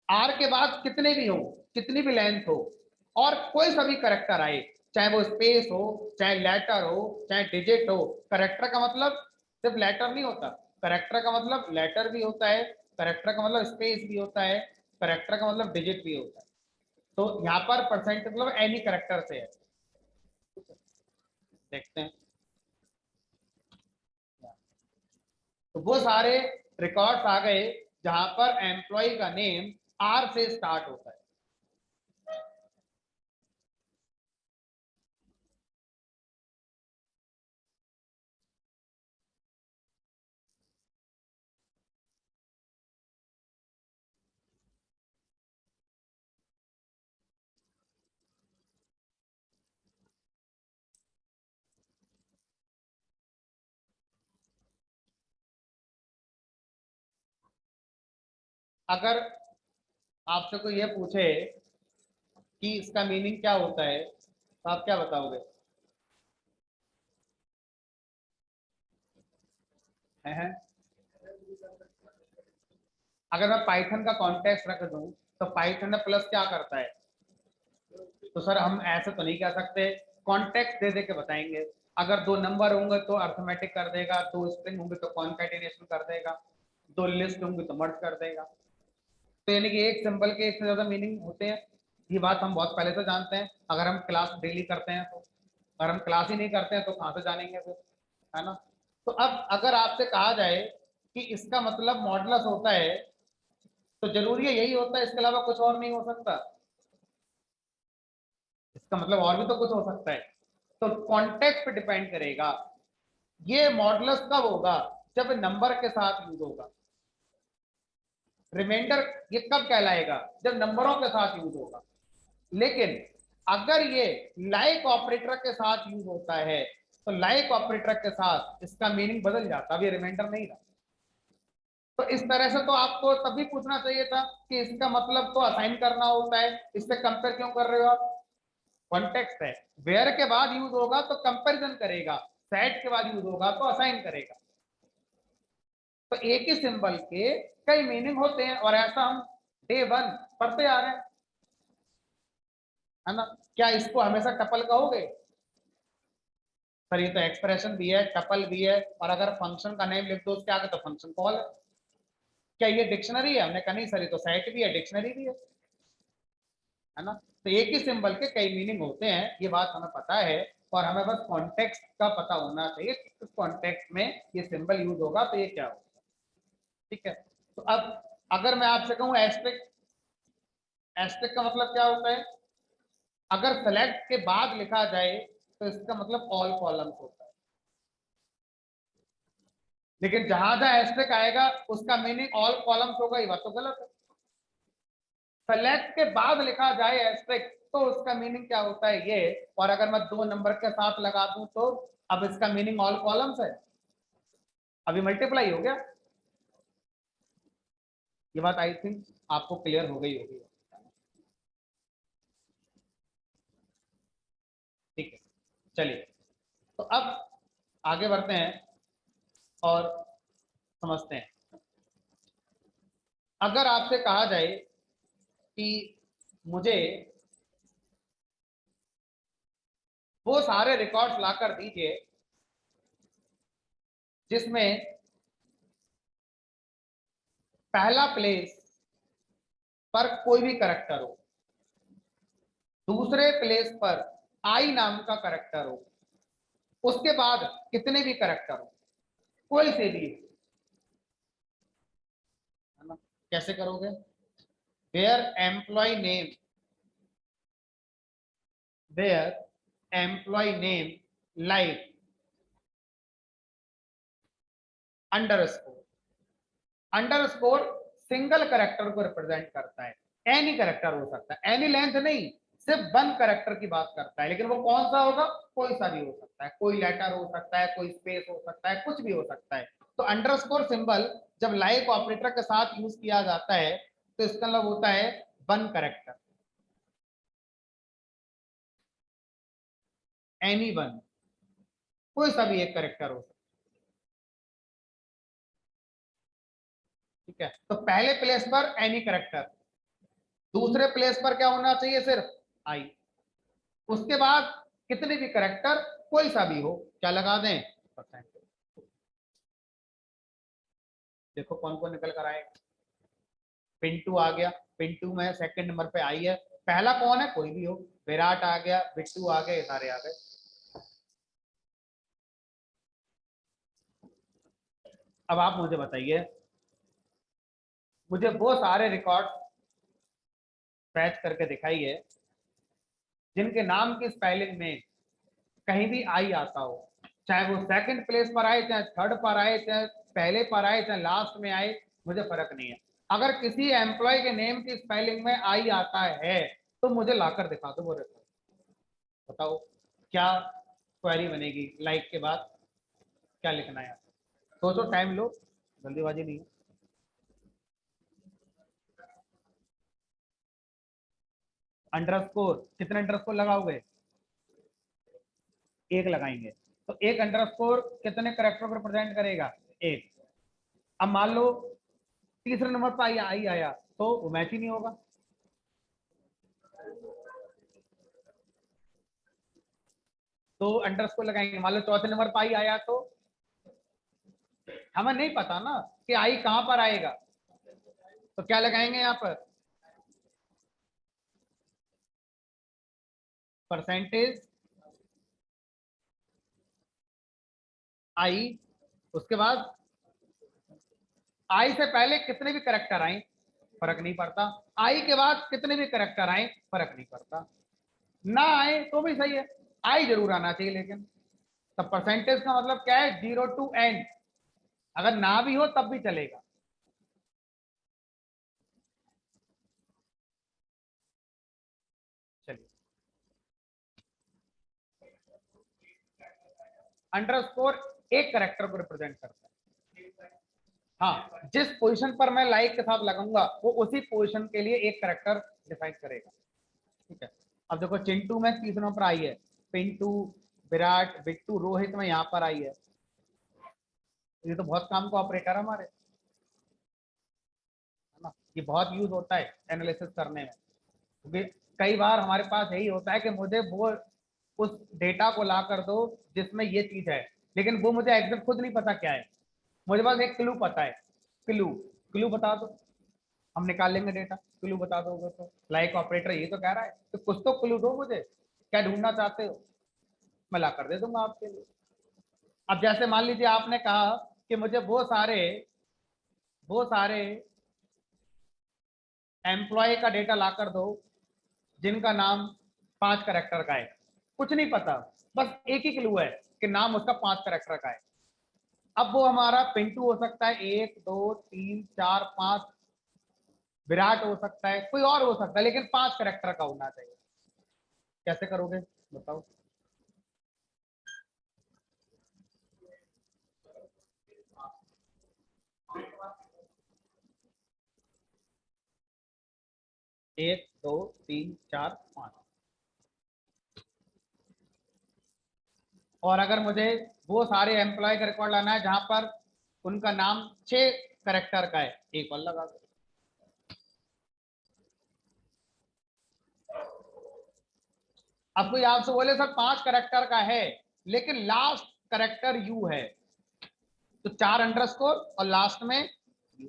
Speaker 1: आर के बाद कितने भी हो, कितनी भी लेंथ हो, और कोई सा भी करेक्टर आए, चाहे वो स्पेस हो, चाहे लेटर हो, चाहे डिजिट हो। करेक्टर का मतलब सिर्फ लेटर नहीं होता, करेक्टर का मतलब लेटर भी होता है, करेक्टर का मतलब स्पेस भी होता है, करेक्टर का मतलब डिजिट भी होता है। तो यहाँ पर परसेंट मतलब एनी करेक्टर से है। देखते हैं, तो वो सारे रिकॉर्ड्स आ गए जहां पर एम्प्लॉय का नेम आर से स्टार्ट होता है। अगर आपसे कोई ये पूछे कि इसका मीनिंग क्या होता है तो आप क्या बताओगे? हैं? अगर मैं पाइथन का कॉन्टेक्स्ट रख दूं तो पाइथन में प्लस क्या करता है? तो सर हम ऐसे तो नहीं कह सकते, कॉन्टेक्स्ट दे दे के बताएंगे। अगर दो नंबर होंगे तो अर्थमेटिक कर देगा, दो स्ट्रिंग होंगे तो कॉन्कैटिनेशन कर देगा, दो लिस्ट होंगे तो मर्ज कर देगा। तो यानी कि एक सिंबल के एक से ज्यादा मीनिंग होते हैं, ये बात हम बहुत पहले से जानते हैं। अगर हम क्लास डेली करते हैं तो, अगर हम क्लास ही नहीं करते हैं तो कहाँ से जानेंगे फिर, है ना। तो अब अगर आपसे कहा जाए कि इसका मतलब मॉडुलस होता है, तो जरूरी है यही होता है, इसके अलावा कुछ और नहीं हो सकता? इसका मतलब और भी तो कुछ हो सकता है। तो कॉन्टेक्स्ट पे डिपेंड करेगा। ये मॉडुलस कब होगा? जब नंबर के साथ यूज होगा। रिमाइंडर ये कब कहलाएगा? जब नंबरों के साथ यूज होगा। लेकिन अगर ये लाइक ऑपरेटर के साथ यूज होता है तो लाइक ऑपरेटर के साथ इसका मीनिंग बदल जाता, अभी रिमाइंडर नहीं रहा। तो इस तरह से तो आपको तभी पूछना चाहिए था कि इसका मतलब तो असाइन करना होता है, इससे कंपेयर क्यों कर रहे हो आप? कॉन्टेक्स्ट है, वेयर के बाद यूज होगा तो कंपैरिजन करेगा, सेट के बाद यूज होगा तो असाइन करेगा। तो एक ही सिंबल के कई मीनिंग होते हैं, और ऐसा हम डे वन पढ़ते आ रहे हैं, है ना। क्या इसको हमेशा टपल कहोगे? सर ये तो एक्सप्रेशन भी है, टपल भी है, और अगर फंक्शन का नेम लिख दो उसके आगे तो फंक्शन कॉल है। क्या ये डिक्शनरी है? हमने कहा नहीं सर, ये तो सेट भी है, डिक्शनरी भी है ना। तो एक ही सिंबल के कई मीनिंग होते हैं, ये बात हमें पता है, और हमें बस कॉन्टेक्स्ट का पता होना चाहिए, किस कॉन्टेक्स्ट में ये सिंबल यूज होगा तो ये क्या होगा। ठीक है, तो अब अगर मैं आपसे कहूं एस्टेरिस्क, एस्टेरिस्क का मतलब क्या होता है? अगर सेलेक्ट के बाद लिखा जाए तो इसका मतलब ऑल कॉलम्स होता है, लेकिन जहां जहां एस्टेरिस्क आएगा उसका मीनिंग ऑल कॉलम्स होगा, ये बात तो गलत है। सेलेक्ट के बाद लिखा जाए एस्टेरिस्क तो उसका मीनिंग क्या होता है ये, और अगर मैं 2 नंबर के साथ लगा दूं तो अब इसका मीनिंग ऑल कॉलम्स है, अभी मल्टीप्लाई हो गया। ये बात आई थिंक आपको क्लियर हो गई होगी। ठीक है, चलिए तो अब आगे बढ़ते हैं और समझते हैं। अगर आपसे कहा जाए कि मुझे वो सारे रिकॉर्ड्स लाकर दीजिए जिसमें पहला प्लेस पर कोई भी करेक्टर हो, दूसरे प्लेस पर आई नाम का करेक्टर हो, उसके बाद कितने भी करेक्टर हो, कोई से भी, है ना। कैसे करोगे? Where employ name, where employ name like underscore, underscore single character को रिप्रेजेंट करता है, एनी करेक्टर हो सकता है, एनी लेंथ नहीं, सिर्फ वन करेक्टर की बात करता है, लेकिन वो कौन सा होगा? कोई सा भी हो सकता है, कोई लेटर हो सकता है, कोई स्पेस हो सकता है, कुछ भी हो सकता है। तो अंडरस्कोर सिंबल जब लाइक ऑपरेटर के साथ यूज किया जाता है तो इसका मतलब होता है वन करेक्टर, एनी वन, कोई सा भी एक करेक्टर हो सकता है। ठीक है, तो पहले प्लेस पर एनी करेक्टर, दूसरे प्लेस पर क्या होना चाहिए? सिर्फ आई, उसके बाद कितने भी करेक्टर कोई सा भी हो, क्या लगा दें? परसेंट। देखो कौन कौन निकल कर आए। पिंटू आ गया, पिंटू में सेकंड नंबर पे आई है, पहला कौन है? कोई भी हो, विराट आ गया, बिट्टू आ गए, सारे आ गए। अब आप मुझे बताइए, मुझे वो सारे रिकॉर्ड फैच करके दिखाइए जिनके नाम की स्पेलिंग में कहीं भी आई आता हो, चाहे वो सेकंड प्लेस पर आए, चाहे थर्ड पर आए, चाहे पहले पर आए, चाहे लास्ट में आए, मुझे फर्क नहीं है। अगर किसी एम्प्लॉय के नेम की स्पेलिंग में आई आता है तो मुझे लाकर दिखा दो वो रिकॉर्ड। बताओ क्या क्वेरी बनेगी लाइक के बाद, क्या लिखना है? सोचो, टाइम लो, जल्दीबाजी नहीं है। अंडरस्कोर, कितने अंडरस्कोर लगाओगे? एक लगाएंगे, तो एक अंडरस्कोर कितने करेक्टर को रिप्रेजेंट करेगा? एक। अब मान लो तीसरे नंबर पर आई आया तो वो मैच ही नहीं होगा। तो अंडरस्कोर लगाएंगे, मान लो चौथे नंबर पर आई आया तो हमें नहीं पता ना कि आई कहां पर आएगा, तो क्या लगाएंगे यहाँ पर? परसेंटेज आई, उसके बाद आई से पहले कितने भी करेक्टर आए फर्क नहीं पड़ता, आई के बाद कितने भी करेक्टर आए फर्क नहीं पड़ता, ना आए तो भी सही है, आई जरूर आना चाहिए लेकिन। तो परसेंटेज का मतलब क्या है? 0 to एंड, अगर ना भी हो तब भी चलेगा। चलिए, अंडरस्कोर एक करेक्टर को रिप्रेजेंट करता है। हाँ, जिस पोजीशन पर मैं लाइक के साथ लगाऊंगा वो उसी पोजीशन के लिए एक करेक्टर डिफाइन करेगा। ठीक है, अब देखो चिंटू में तीसरे पर आई है, पिंटू, विराट, बिट्टू, रोहित में यहाँ पर आई है, ये तो बहुत काम का ऑपरेटर है हमारे, है ना। ये बहुत यूज होता है एनालिसिस करने में, क्योंकि कई बार हमारे पास यही होता है कि मुझे वो उस डेटा को ला कर दो जिसमें ये चीज है, लेकिन वो मुझे एग्जैक्ट खुद नहीं पता क्या है, मुझे बस एक क्लू पता है, क्लू, क्लू बता दो, हम निकाल लेंगे डेटा। क्लू बता दोगे तो लाइक ऑपरेटर ये तो कह रहा है, तो कुछ तो क्लू दो मुझे, क्या ढूंढना चाहते हो, मैं ला कर दे दूंगा आपके लिए। अब जैसे मान लीजिए आपने कहा कि मुझे वो सारे एम्प्लॉय का डेटा ला कर दो जिनका नाम 5 कैरेक्टर का है, कुछ नहीं पता, बस एक ही क्लू है कि नाम उसका 5 कैरेक्टर का है। अब वो हमारा पिंटू हो सकता है, 1 2 3 4 5, विराट हो सकता है, कोई और हो सकता है, लेकिन 5 कैरेक्टर का होना चाहिए। कैसे करोगे बताओ? एक दो तीन चार पांच। और अगर मुझे वो सारे एम्प्लॉय का रिकॉर्ड लाना है जहां पर उनका नाम 6 कैरेक्टर का है, एक और लगा दो। अब कोई आपसे बोले सर 5 कैरेक्टर का है लेकिन लास्ट कैरेक्टर यू है, तो 4 अंडरस्कोर और लास्ट में U।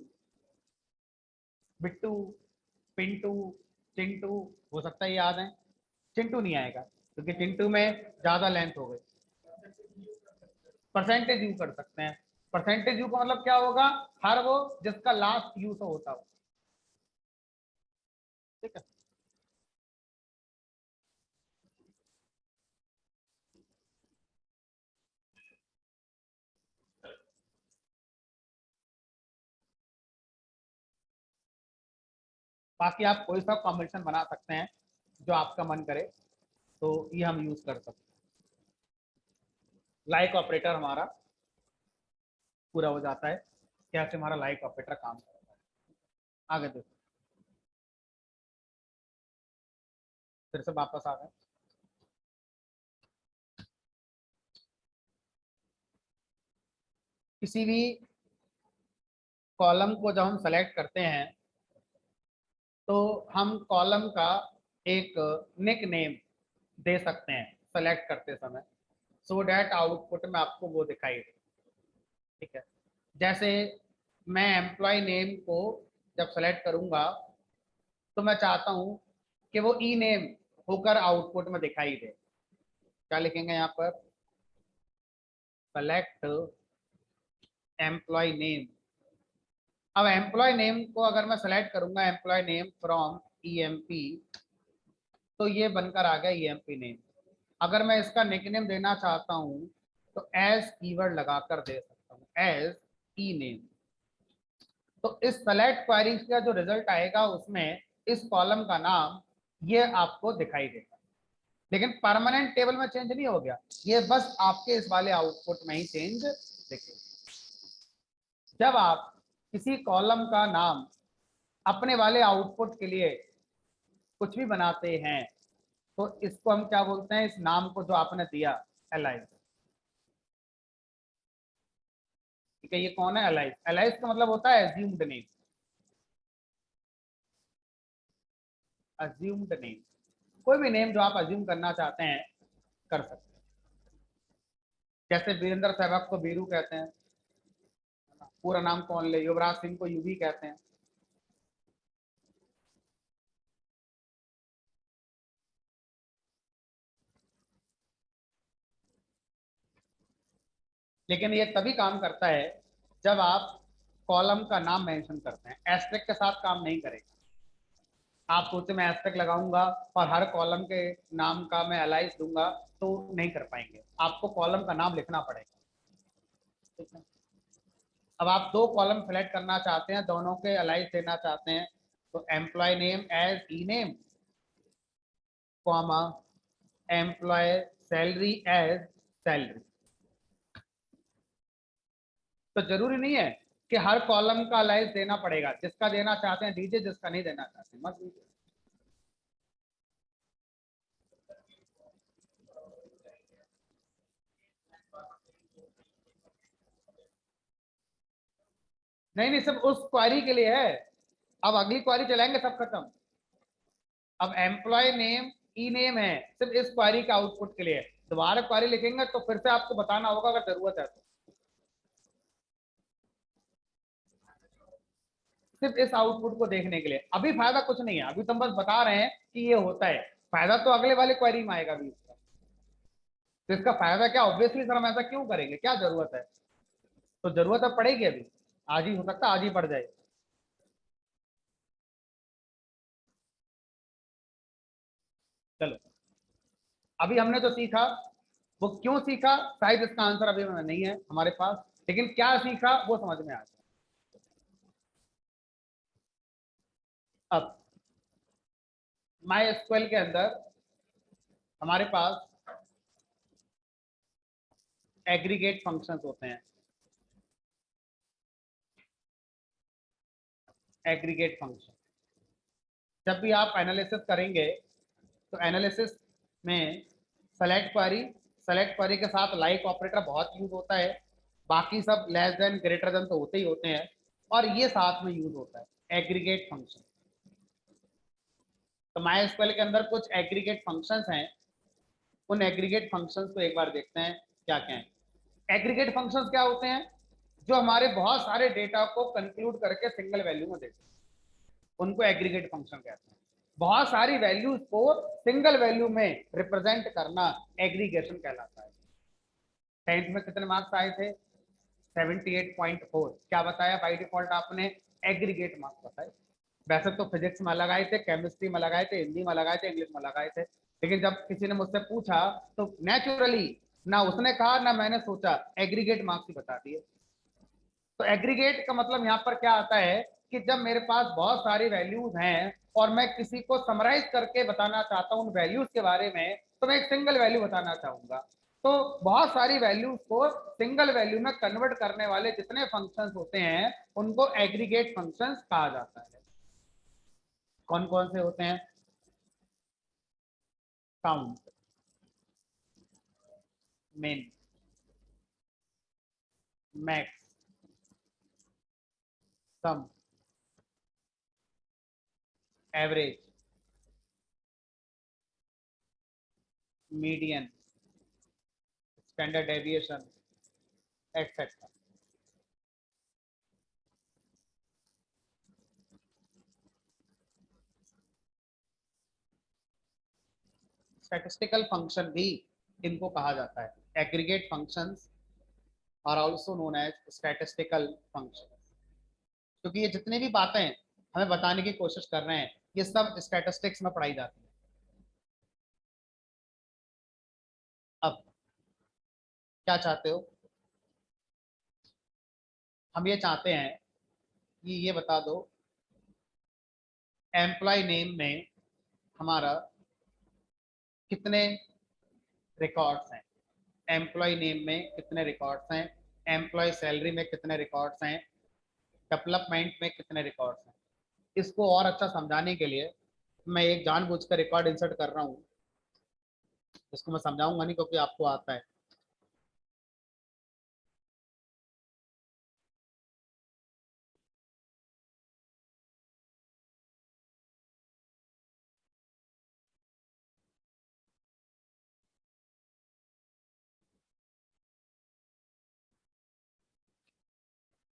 Speaker 1: बिट्टू, पिंटू, चिंटू, हो सकता है याद है, चिंटू नहीं आएगा क्योंकि चिंटू में ज्यादा लेंथ हो गई। परसेंटेज यू कर सकते हैं। परसेंटेज यू का मतलब क्या होगा, हर वो जिसका लास्ट यू से होता हो। ठीक है, बाकी आप कोई सा कॉम्बिनेशन बना सकते हैं जो आपका मन करे, तो ये हम यूज कर सकते हैं। लाइक ऑपरेटर हमारा पूरा हो जाता है, कैसे हमारा लाइक ऑपरेटर काम करता है। आगे देखो, फिर से वापस आ गए। किसी भी कॉलम को जब हम सेलेक्ट करते हैं तो हम कॉलम का एक निक नेम दे सकते हैं सेलेक्ट करते समय, सो डैट आउटपुट में आपको वो दिखाई दे। ठीक है, जैसे मैं एम्प्लॉय नेम को जब सेलेक्ट करूंगा तो मैं चाहता हूं कि वो ई नेम होकर आउटपुट में दिखाई दे। क्या लिखेंगे यहाँ पर, सेलेक्ट एम्प्लॉय नेम। अब एम्प्लॉय नेम को अगर मैं सेलेक्ट करूंगा एम्प्लॉय नेम फ्रॉम ईएमपी, तो ये बनकर आ गया ईएमपी नेम। अगर मैं इसका निकनेम देना चाहता हूं तो एज कीवर्ड लगाकर दे सकता हूं, एज ई नेम। तो इस सेलेक्ट क्वेरी का जो रिजल्ट आएगा उसमें इस कॉलम का नाम ये आपको दिखाई देगा, लेकिन परमानेंट टेबल में चेंज नहीं हो गया, ये बस आपके इस वाले आउटपुट में ही चेंज दिखेगा। जब आप किसी कॉलम का नाम अपने वाले आउटपुट के लिए कुछ भी बनाते हैं तो इसको हम क्या बोलते हैं, इस नाम को जो आपने दिया एलाइज। ठीक है, ये कौन है, एलाइज। एलाइज का मतलब होता है एज्यूम्ड नेम। अज्यूम्ड नेम, कोई भी नेम जो आप अज्यूम करना चाहते हैं कर सकते हैं। जैसे वीरेंद्र सहवाग को बीरू कहते हैं, पूरा नाम कौन ले, युवराज सिंह को यूवी कहते हैं। लेकिन ये तभी काम करता है जब आप कॉलम का नाम मेंशन करते हैं, एस्ट्रिक के साथ काम नहीं करेगा। आप सोचे मैं एस्ट्रिक लगाऊंगा और हर कॉलम के नाम का मैं एलाइज दूंगा तो नहीं कर पाएंगे, आपको कॉलम का नाम लिखना पड़ेगा। ठीक है, अब आप 2 कॉलम सेलेक्ट करना चाहते हैं, दोनों के एलाइज देना चाहते हैं, तो employee name as E name, comma employee salary as salary. तो जरूरी नहीं है कि हर कॉलम का एलाइज देना पड़ेगा, जिसका देना चाहते हैं दीजिए, जिसका नहीं देना चाहते मत दीजिए। नहीं नहीं, सिर्फ उस क्वारी के लिए है, अब अगली क्वारी चलाएंगे सब खत्म। अब एम्प्लॉय नेम ई नेम है, सिर्फ इस क्वारी के आउटपुट के लिए। दोबारा क्वारी लिखेंगे तो फिर से आपको बताना होगा अगर जरूरत है तो। सिर्फ इस आउटपुट को देखने के लिए। अभी फायदा कुछ नहीं है, अभी तो हम बस बता रहे हैं कि ये होता है, फायदा तो अगले वाले क्वेरी में आएगा भी इसका। तो इसका फायदा क्या, ऑब्वियसली सर हम ऐसा क्यों करेंगे, क्या जरूरत है, तो जरूरत अब पड़ेगी, अभी आज ही हो सकता है, आज ही पड़ जाए। चलो अभी हमने जो सीखा वो क्यों सीखा, शायद इसका आंसर अभी में नहीं है हमारे पास, लेकिन क्या सीखा वो समझ में आ गया। अब माई एसक्यूएल के अंदर हमारे पास एग्रीगेट फंक्शंस होते हैं। एग्रीगेट फंक्शन जब भी आप एनालिसिस करेंगे तो एनालिसिस में सेलेक्ट क्वेरी के साथ लाइक ऑपरेटर बहुत यूज होता है, बाकी सब लेस देन ग्रेटर देन तो होते ही होते हैं, और ये साथ में यूज होता है एग्रीगेट फंक्शन। तो माइस्क्वेल के अंदर कुछ एग्रीगेट फंक्शंस हैं, उन एग्रीगेट फंक्शंस को एक बार देखते हैं क्या क्या है। एग्रीगेट फंक्शंस क्या होते हैं, जो हमारे बहुत सारे डेटा को कंक्लूड करके सिंगल वैल्यू में देते हैं, उनको एग्रीगेट फंक्शन कहते हैं। बहुत सारी वैल्यूज को सिंगल वैल्यू में रिप्रेजेंट करना एग्रीगेशन कहलाता है। 10th में कितने मार्क्स आए थे, 78.4। क्या बताया बाय डिफॉल्ट आपने, एग्रीगेट मार्क्स बताए। वैसे तो फिजिक्स में लगाए थे, केमिस्ट्री में लगाए थे, हिंदी में लगाए थे, इंग्लिश में लगाए थे, लेकिन जब किसी ने मुझसे पूछा तो नेचुरली ना उसने कहा ना मैंने सोचा, एग्रीगेट मार्क्स ही बता दिए। तो एग्रीगेट का मतलब यहाँ पर क्या आता है कि जब मेरे पास बहुत सारी वैल्यूज हैं और मैं किसी को समराइज करके बताना चाहता हूँ उन वैल्यूज के बारे में, तो मैं एक सिंगल वैल्यू बताना चाहूंगा। तो बहुत सारी वैल्यूज को सिंगल वैल्यू में कन्वर्ट करने वाले जितने फंक्शंस होते हैं उनको एग्रीगेट फंक्शंस कहा जाता है। कौन कौन से होते हैं, count, min, max, sum, average, median, standard deviation, etcetera. Statistical function भी इनको कहा जाता है, aggregate functions are also known as statistical function, क्योंकि ये जितनी भी बातें हमें बताने की कोशिश कर रहे हैं ये सब स्टैटिस्टिक्स में पढ़ाई जाती है। अब क्या चाहते हो, हम ये चाहते हैं कि ये बता दो एम्प्लॉय नेम में हमारा कितने रिकॉर्ड्स हैं, एम्प्लॉय नेम में कितने रिकॉर्ड्स हैं, एम्प्लॉय सैलरी में कितने रिकॉर्ड्स हैं, डेवलपमेंट में कितने रिकॉर्ड्स हैं। इसको और अच्छा समझाने के लिए मैं एक जानबूझकर रिकॉर्ड इंसर्ट कर रहा हूँ, इसको मैं समझाऊंगा नहीं क्योंकि आपको आता है।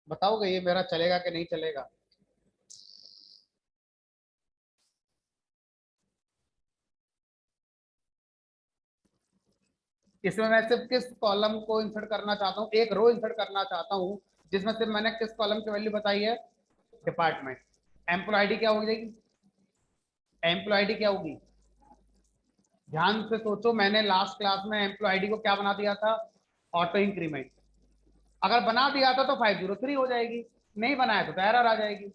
Speaker 1: बताओगे ये मेरा चलेगा कि नहीं चलेगा। इसमें मैं सिर्फ किस कॉलम को इंसर्ट करना चाहता हूँ, एक रो इंसर्ट करना चाहता हूँ जिसमें सिर्फ मैंने किस कॉलम की वैल्यू बताई है, डिपार्टमेंट। एम्प्लॉय आईडी क्या हो जाएगी, एम्प्लॉय आईडी क्या होगी, ध्यान से सोचो, मैंने लास्ट क्लास में एम्प्लॉय आईडी को क्या बना दिया था, ऑटो इंक्रीमेंट। अगर बना दिया था तो 503 हो जाएगी, नहीं बनाया तो एरर आ जाएगी।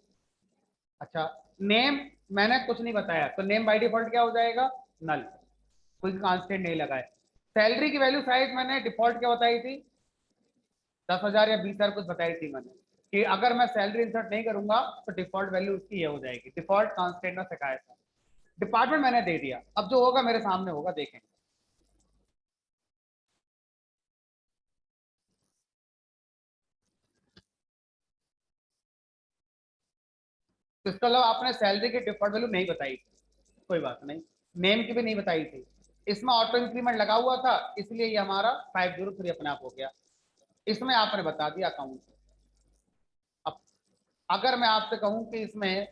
Speaker 1: अच्छा, नेम मैंने कुछ नहीं बताया तो नेम बाय डिफॉल्ट क्या हो जाएगा, नल, कोई कांस्टेंट नहीं लगाए। सैलरी की वैल्यू शायद मैंने डिफॉल्ट क्या बताई थी, 10,000 या 20,000 कुछ बताई थी मैंने, कि अगर मैं सैलरी इंसर्ट नहीं करूंगा तो डिफॉल्ट वैल्यू उसकी ये हो जाएगी, डिफॉल्ट कांस्टेंट में शिकायत है। डिपार्टमेंट मैंने दे दिया, अब जो होगा मेरे सामने होगा, देखेंगे। तो इसका मतलब आपने सैलरी की डिफॉल्ट वैल्यू नहीं बताई, कोई बात नहीं, नेम की भी नहीं बताई थी, इसमें ऑटो इंक्रीमेंट लगा हुआ था इसलिए ये हमारा 503 अपने आप हो गया, इसमें आपने बता दिया अकाउंट। अब अगर मैं आपसे कहूं कि इसमें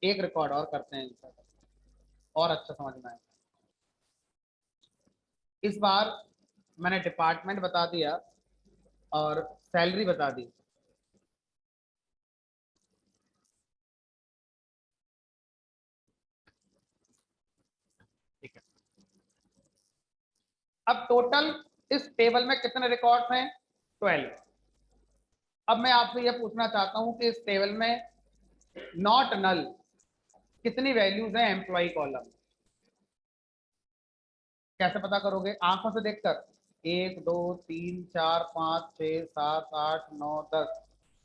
Speaker 1: एक रिकॉर्ड और करते हैं और अच्छा समझ में आए, इस बार मैंने डिपार्टमेंट बता दिया और सैलरी बता दी। ठीक है, अब टोटल इस टेबल में कितने रिकॉर्ड्स हैं? 12। अब मैं आपसे यह पूछना चाहता हूं कि इस टेबल में नॉट नल कितनी वैल्यूज हैं एम्प्लॉय कॉलम? कैसे पता करोगे? आंखों से देखकर 1 2 3 4 5 6 7 8 9 10।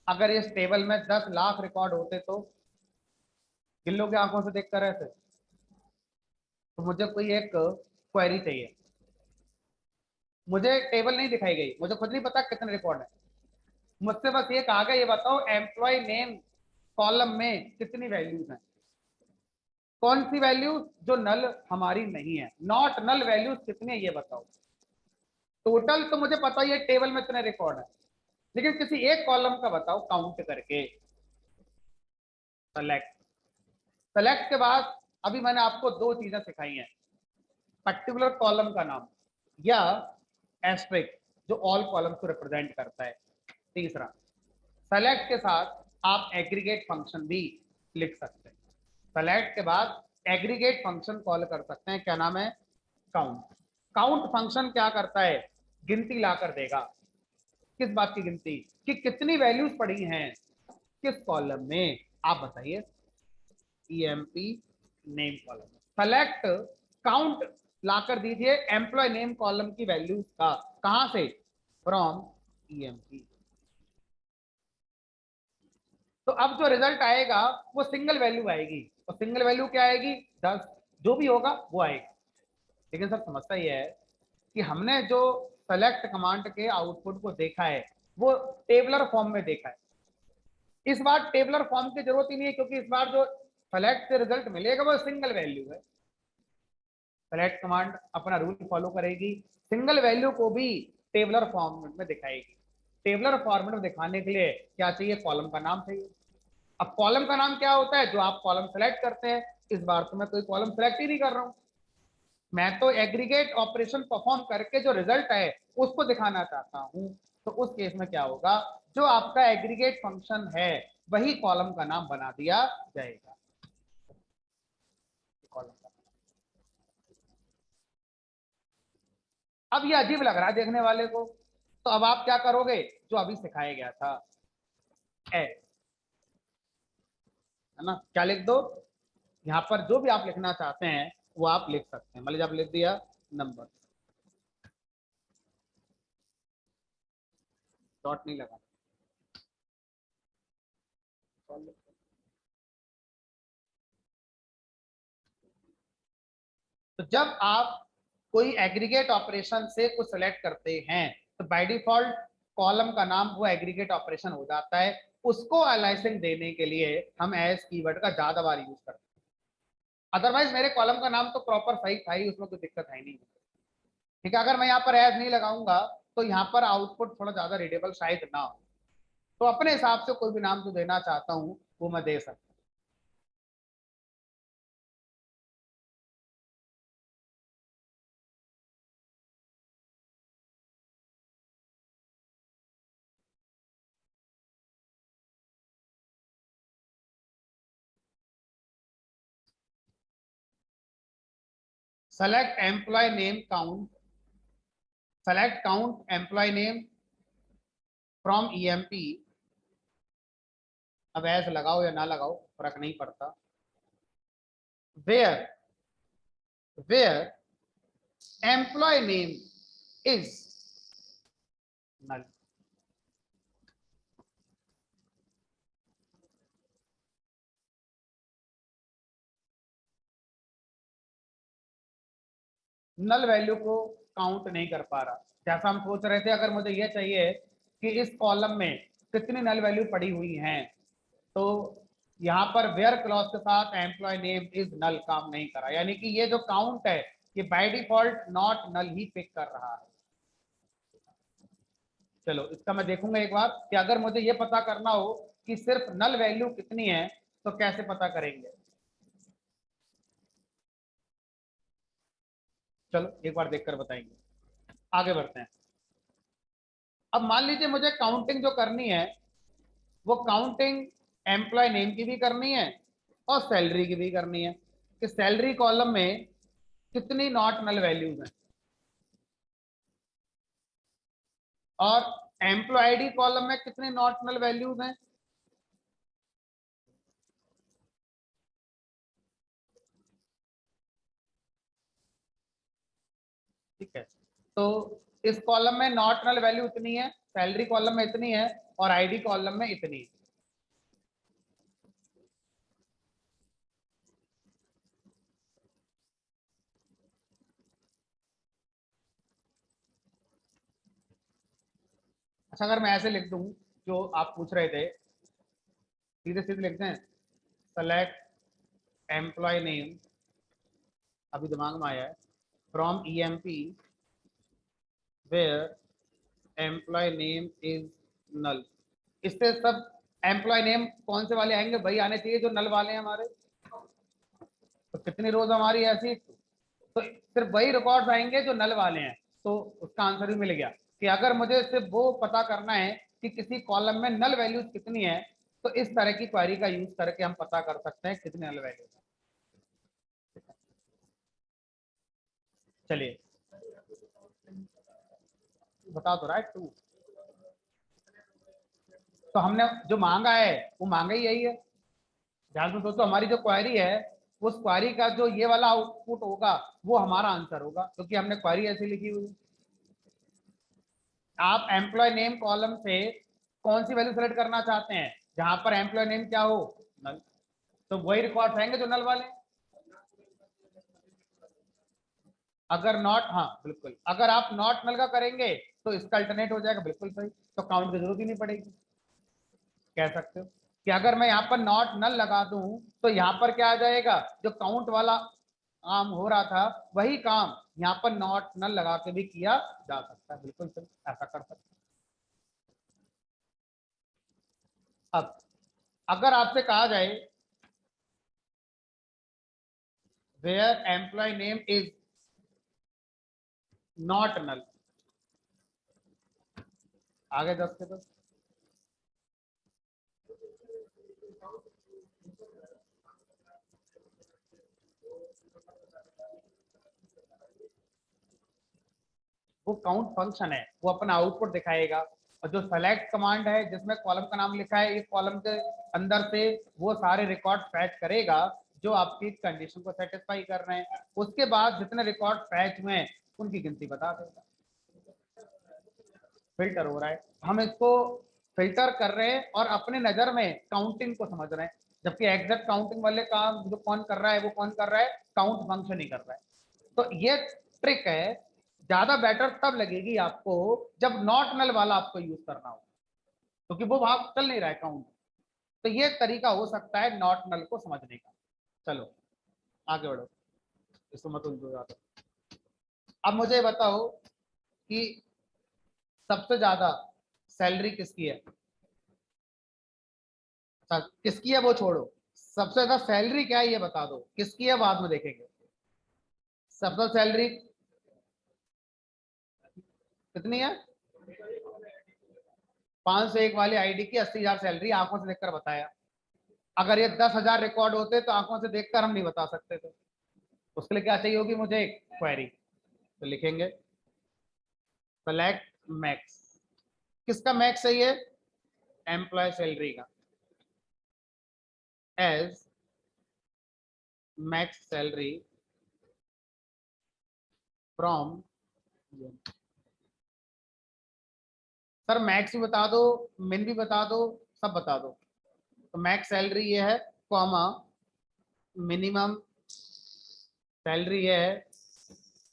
Speaker 1: अगर इस टेबल में 10 लाख रिकॉर्ड होते तो गिन लोगे आंखों से देखकर ऐसे? तो मुझे कोई एक क्वेरी चाहिए, मुझे टेबल नहीं दिखाई गई, मुझे खुद नहीं पता कितने रिकॉर्ड है, मुझसे बस ये कहा गया ये बताओ एम्प्लॉय नेम कॉलम में कितनी वैल्यूज हैं। कौन सी वैल्यूज? जो नल हमारी नहीं है, नॉट नल वैल्यूज कितनी है ये बताओ। टोटल तो मुझे पता ही है टेबल में इतने रिकॉर्ड है, लेकिन किसी एक कॉलम का बताओ काउंट करके। सेलेक्ट, सेलेक्ट के बाद अभी मैंने आपको दो चीजें सिखाई हैं, पर्टिकुलर कॉलम का नाम या एस्ट्रिक जो ऑल कॉलम को रिप्रेजेंट करता है। तीसरा, सेलेक्ट के साथ आप एग्रीगेट फंक्शन भी लिख सकते हैं। सेलेक्ट के बाद एग्रीगेट फंक्शन कॉल कर सकते हैं, क्या नाम है? काउंट। काउंट फंक्शन क्या करता है? गिनती लाकर देगा। किस बात की गिनती? कि कितनी वैल्यूज पड़ी हैं किस कॉलम में, आप बताइए। EMP name column. Select count लाकर दीजिए एम्प्लॉय नेम कॉलम की वैल्यूज का, कहां से? From EMP. तो अब जो रिजल्ट आएगा वो सिंगल वैल्यू आएगी, और सिंगल वैल्यू क्या आएगी? 10। जो भी होगा वो आएगी। लेकिन सर समस्या ये है कि हमने जो सेलेक्ट कमांड के आउटपुट को देखा है वो टेबलर फॉर्म में देखा है। इस बार टेबलर फॉर्म की जरूरत ही नहीं है, क्योंकि इस बार जो सेलेक्ट से रिजल्ट मिलेगा वो सिंगल वैल्यू है। सेलेक्ट कमांड अपना रूल फॉलो करेगी, सिंगल वैल्यू को भी टेबलर फॉर्मेट में दिखाएगी। टेबलर फॉर्मेट में दिखाने के लिए क्या चाहिए? कॉलम का नाम चाहिए। अब कॉलम का नाम क्या होता है? जो आप कॉलम सेलेक्ट करते हैं। इस बार तो मैं कोई कॉलम सेलेक्ट ही नहीं कर रहा हूं, मैं तो एग्रीगेट ऑपरेशन परफॉर्म करके जो रिजल्ट है उसको दिखाना चाहता हूं। तो उस केस में क्या होगा? जो आपका एग्रीगेट फंक्शन है वही कॉलम का नाम बना दिया जाएगा। कॉलम का, अब ये अजीब लग रहा है देखने वाले को, तो अब आप क्या करोगे? जो अभी सिखाया गया था, है ना? क्या लिख दो, यहाँ पर जो भी आप लिखना चाहते हैं वो आप लिख सकते हैं। मतलब जब लिख दिया नंबर, डॉट नहीं लगा। तो जब आप कोई एग्रीगेट ऑपरेशन से कुछ सेलेक्ट करते हैं तो बाय डिफॉल्ट कॉलम का नाम वो एग्रीगेट ऑपरेशन हो जाता है। उसको अलाइसिंग देने के लिए हम एज कीवर्ड का ज्यादा बार यूज करते हैं। अदरवाइज मेरे कॉलम का नाम तो प्रॉपर सही था ही, उसमें कोई दिक्कत है नहीं। ठीक है, अगर मैं यहाँ पर एज नहीं लगाऊंगा तो यहाँ पर आउटपुट थोड़ा ज्यादा रीडेबल शायद ना हो। तो अपने हिसाब से कोई भी नाम जो देना चाहता हूँ वो मैं दे सकता हूँ। Select employ name count, select count employ name from EMP. अब एज लगाओ या ना लगाओ फर्क नहीं पड़ता। Where, where employ name is null. Null value को काउंट नहीं कर पा रहा। जैसा हम सोच रहे थे, अगर मुझे ये चाहिए कि इस कॉलम में कितनी नल वैल्यू पड़ी हुई हैं, तो यहाँ पर वेयर क्लॉज के साथ एम्प्लॉय नेम इज नल काम नहीं करा, यानी कि ये जो काउंट है ये बाय डिफॉल्ट नॉट नल ही पिक कर रहा है। चलो इसका मैं देखूंगा एक बार कि अगर मुझे ये पता करना हो कि सिर्फ नल वैल्यू कितनी है, तो कैसे पता करेंगे? चलो एक बार देखकर बताएंगे। आगे बढ़ते हैं। अब मान लीजिए मुझे काउंटिंग जो करनी है वो काउंटिंग एम्प्लॉय नेम की भी करनी है और सैलरी की भी करनी है, कि सैलरी कॉलम में कितनी नॉट नल वैल्यूज हैं और एम्प्लॉय आईडी कॉलम में कितनी नॉट नल वैल्यूज हैं। ठीक है, तो इस कॉलम में नॉट नल वैल्यू इतनी है, सैलरी कॉलम में इतनी है और आईडी कॉलम में इतनी है। अच्छा, अगर मैं ऐसे लिख दूं जो आप पूछ रहे थे, सीधे सीधे लिखते हैं, सेलेक्ट एम्प्लॉय नेम, अभी दिमाग में आया है, from EMP where employ name is null. इससे सब एम्प्लॉय नेम कौन से वाले आएंगे? वही आने चाहिए जो नल वाले हैं हमारे। तो कितनी रोज हमारी ऐसी, तो सिर्फ वही रिकॉर्ड्स आएंगे जो नल वाले हैं। तो उसका आंसर भी मिल गया कि अगर मुझे सिर्फ वो पता करना है कि किसी कॉलम में नल वैल्यूज कितनी है, तो इस तरह की क्वेरी का यूज करके हम पता कर सकते हैं कितने नल वैल्यूज हैं। चलिए बता दो, राइट टू। तो हमने जो मांगा है वो मांगा ही यही है। ध्यान से दोस्तों, हमारी जो क्वेरी है उस क्वेरी का जो ये वाला आउटपुट होगा वो हमारा आंसर होगा, क्योंकि हमने क्वेरी ऐसी लिखी हुई है। आप एम्प्लॉय नेम कॉलम से कौन सी वैल्यू सेलेक्ट करना चाहते हैं? जहां पर एम्प्लॉय नेम क्या हो, नल। तो वही रिकॉर्ड आएंगे जो नल वाले। अगर नॉट, हाँ बिल्कुल, अगर आप नॉट नल का करेंगे तो इसका अल्टरनेट हो जाएगा, बिल्कुल सही, तो काउंट की जरूरत ही नहीं पड़ेगी। कह सकते हो कि अगर मैं यहाँ पर नॉट नल लगा दूं तो यहाँ पर क्या आ जाएगा, जो काउंट वाला काम हो रहा था वही काम यहाँ पर नॉट नल लगा के भी किया जा सकता है। बिल्कुल सही, ऐसा कर सकते हैं। अब अगर आपसे कहा जाए where employ name is not null, आगे 10 के 10। वो काउंट फंक्शन है, वो अपना आउटपुट दिखाएगा, और जो सेलेक्ट कमांड है जिसमें कॉलम का नाम लिखा है, इस कॉलम के अंदर से वो सारे रिकॉर्ड फैच करेगा जो आपकी कंडीशन को सेटिस्फाई कर रहे हैं। उसके बाद जितने रिकॉर्ड फैच हुए हैं उनकी गिनती बता देगा। फिल्टर हो रहा है, हम इसको फिल्टर कर रहे हैं और अपने नजर में काउंटिंग को समझ रहे हैं, जबकि एग्जैक्ट काउंटिंग वाले काम जो कौन कर रहा है वो कौन कर रहा है, काउंट फंक्शन ही कर रहा है। तो ये ट्रिक है, ज्यादा बेटर तब लगेगी आपको जब नॉट नल वाला आपको यूज करना हो, क्योंकि वो भाग चल नहीं रहा है काउंट। तो ये तरीका हो सकता है नॉट नल को समझने का। चलो आगे बढ़ो, इसको मत उलझो ज्यादा। अब मुझे बताओ कि सबसे ज्यादा सैलरी किसकी है? अच्छा, किसकी है वो छोड़ो, सबसे ज्यादा सैलरी क्या है ये बता दो, किसकी है बाद में देखेंगे। सबसे सैलरी कितनी है? 501 वाली आईडी की 80,000 सैलरी, आंखों से देखकर बताया। अगर ये 10,000 रिकॉर्ड होते तो आंखों से देखकर हम नहीं बता सकते थे। उसके लिए क्या चाहिए होगी मुझे, एक क्वेरी। तो लिखेंगे सेलेक्ट मैक्स, किसका मैक्स चाहिए? एम्प्लॉय सैलरी का, as max salary from. Sir max भी बता दो, मिन भी बता दो, सब बता दो। तो मैक्स सैलरी ये है, कॉमा मिनिमम सैलरी ये है,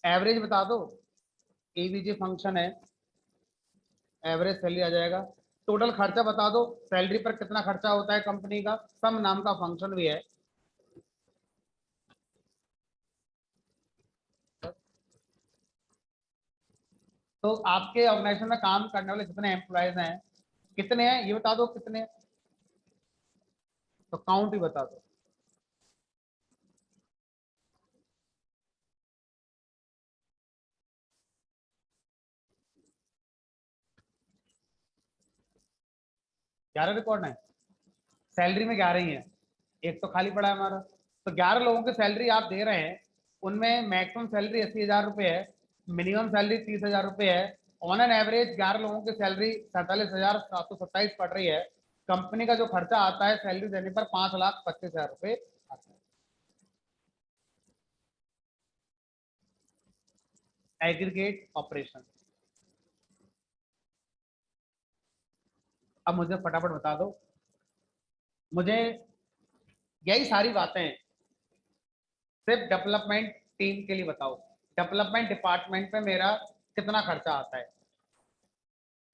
Speaker 1: एवरेज बता दो, एवीजी फंक्शन है, एवरेज सैलरी आ जाएगा। टोटल खर्चा बता दो, सैलरी पर कितना खर्चा होता है कंपनी का, सम नाम का फंक्शन भी है। तो आपके ऑर्गेनाइजेशन में काम करने वाले जितने एम्प्लॉयज हैं कितने हैं ये बता दो, कितने हैं? तो काउंट ही बता दो। ग्यारह रिकॉर्ड है, सैलरी में 11 ही है, एक तो खाली पड़ा है हमारा। तो 11 लोगों की सैलरी आप दे रहे हैं, उनमें मैक्सिमम सैलरी 80,000 रुपये है, मिनिमम सैलरी 30,000 रुपये है। ऑन एन एवरेज 11 लोगों की सैलरी 47,727 पड़ रही है। कंपनी का जो खर्चा आता है सैलरी देने पर 5,25,000 रुपये आता है। Aggregate operation. अब मुझे फटाफट बता दो, मुझे यही सारी बातें सिर्फ डेवलपमेंट टीम के लिए बताओ। डेवलपमेंट डिपार्टमेंट में मेरा कितना खर्चा आता है,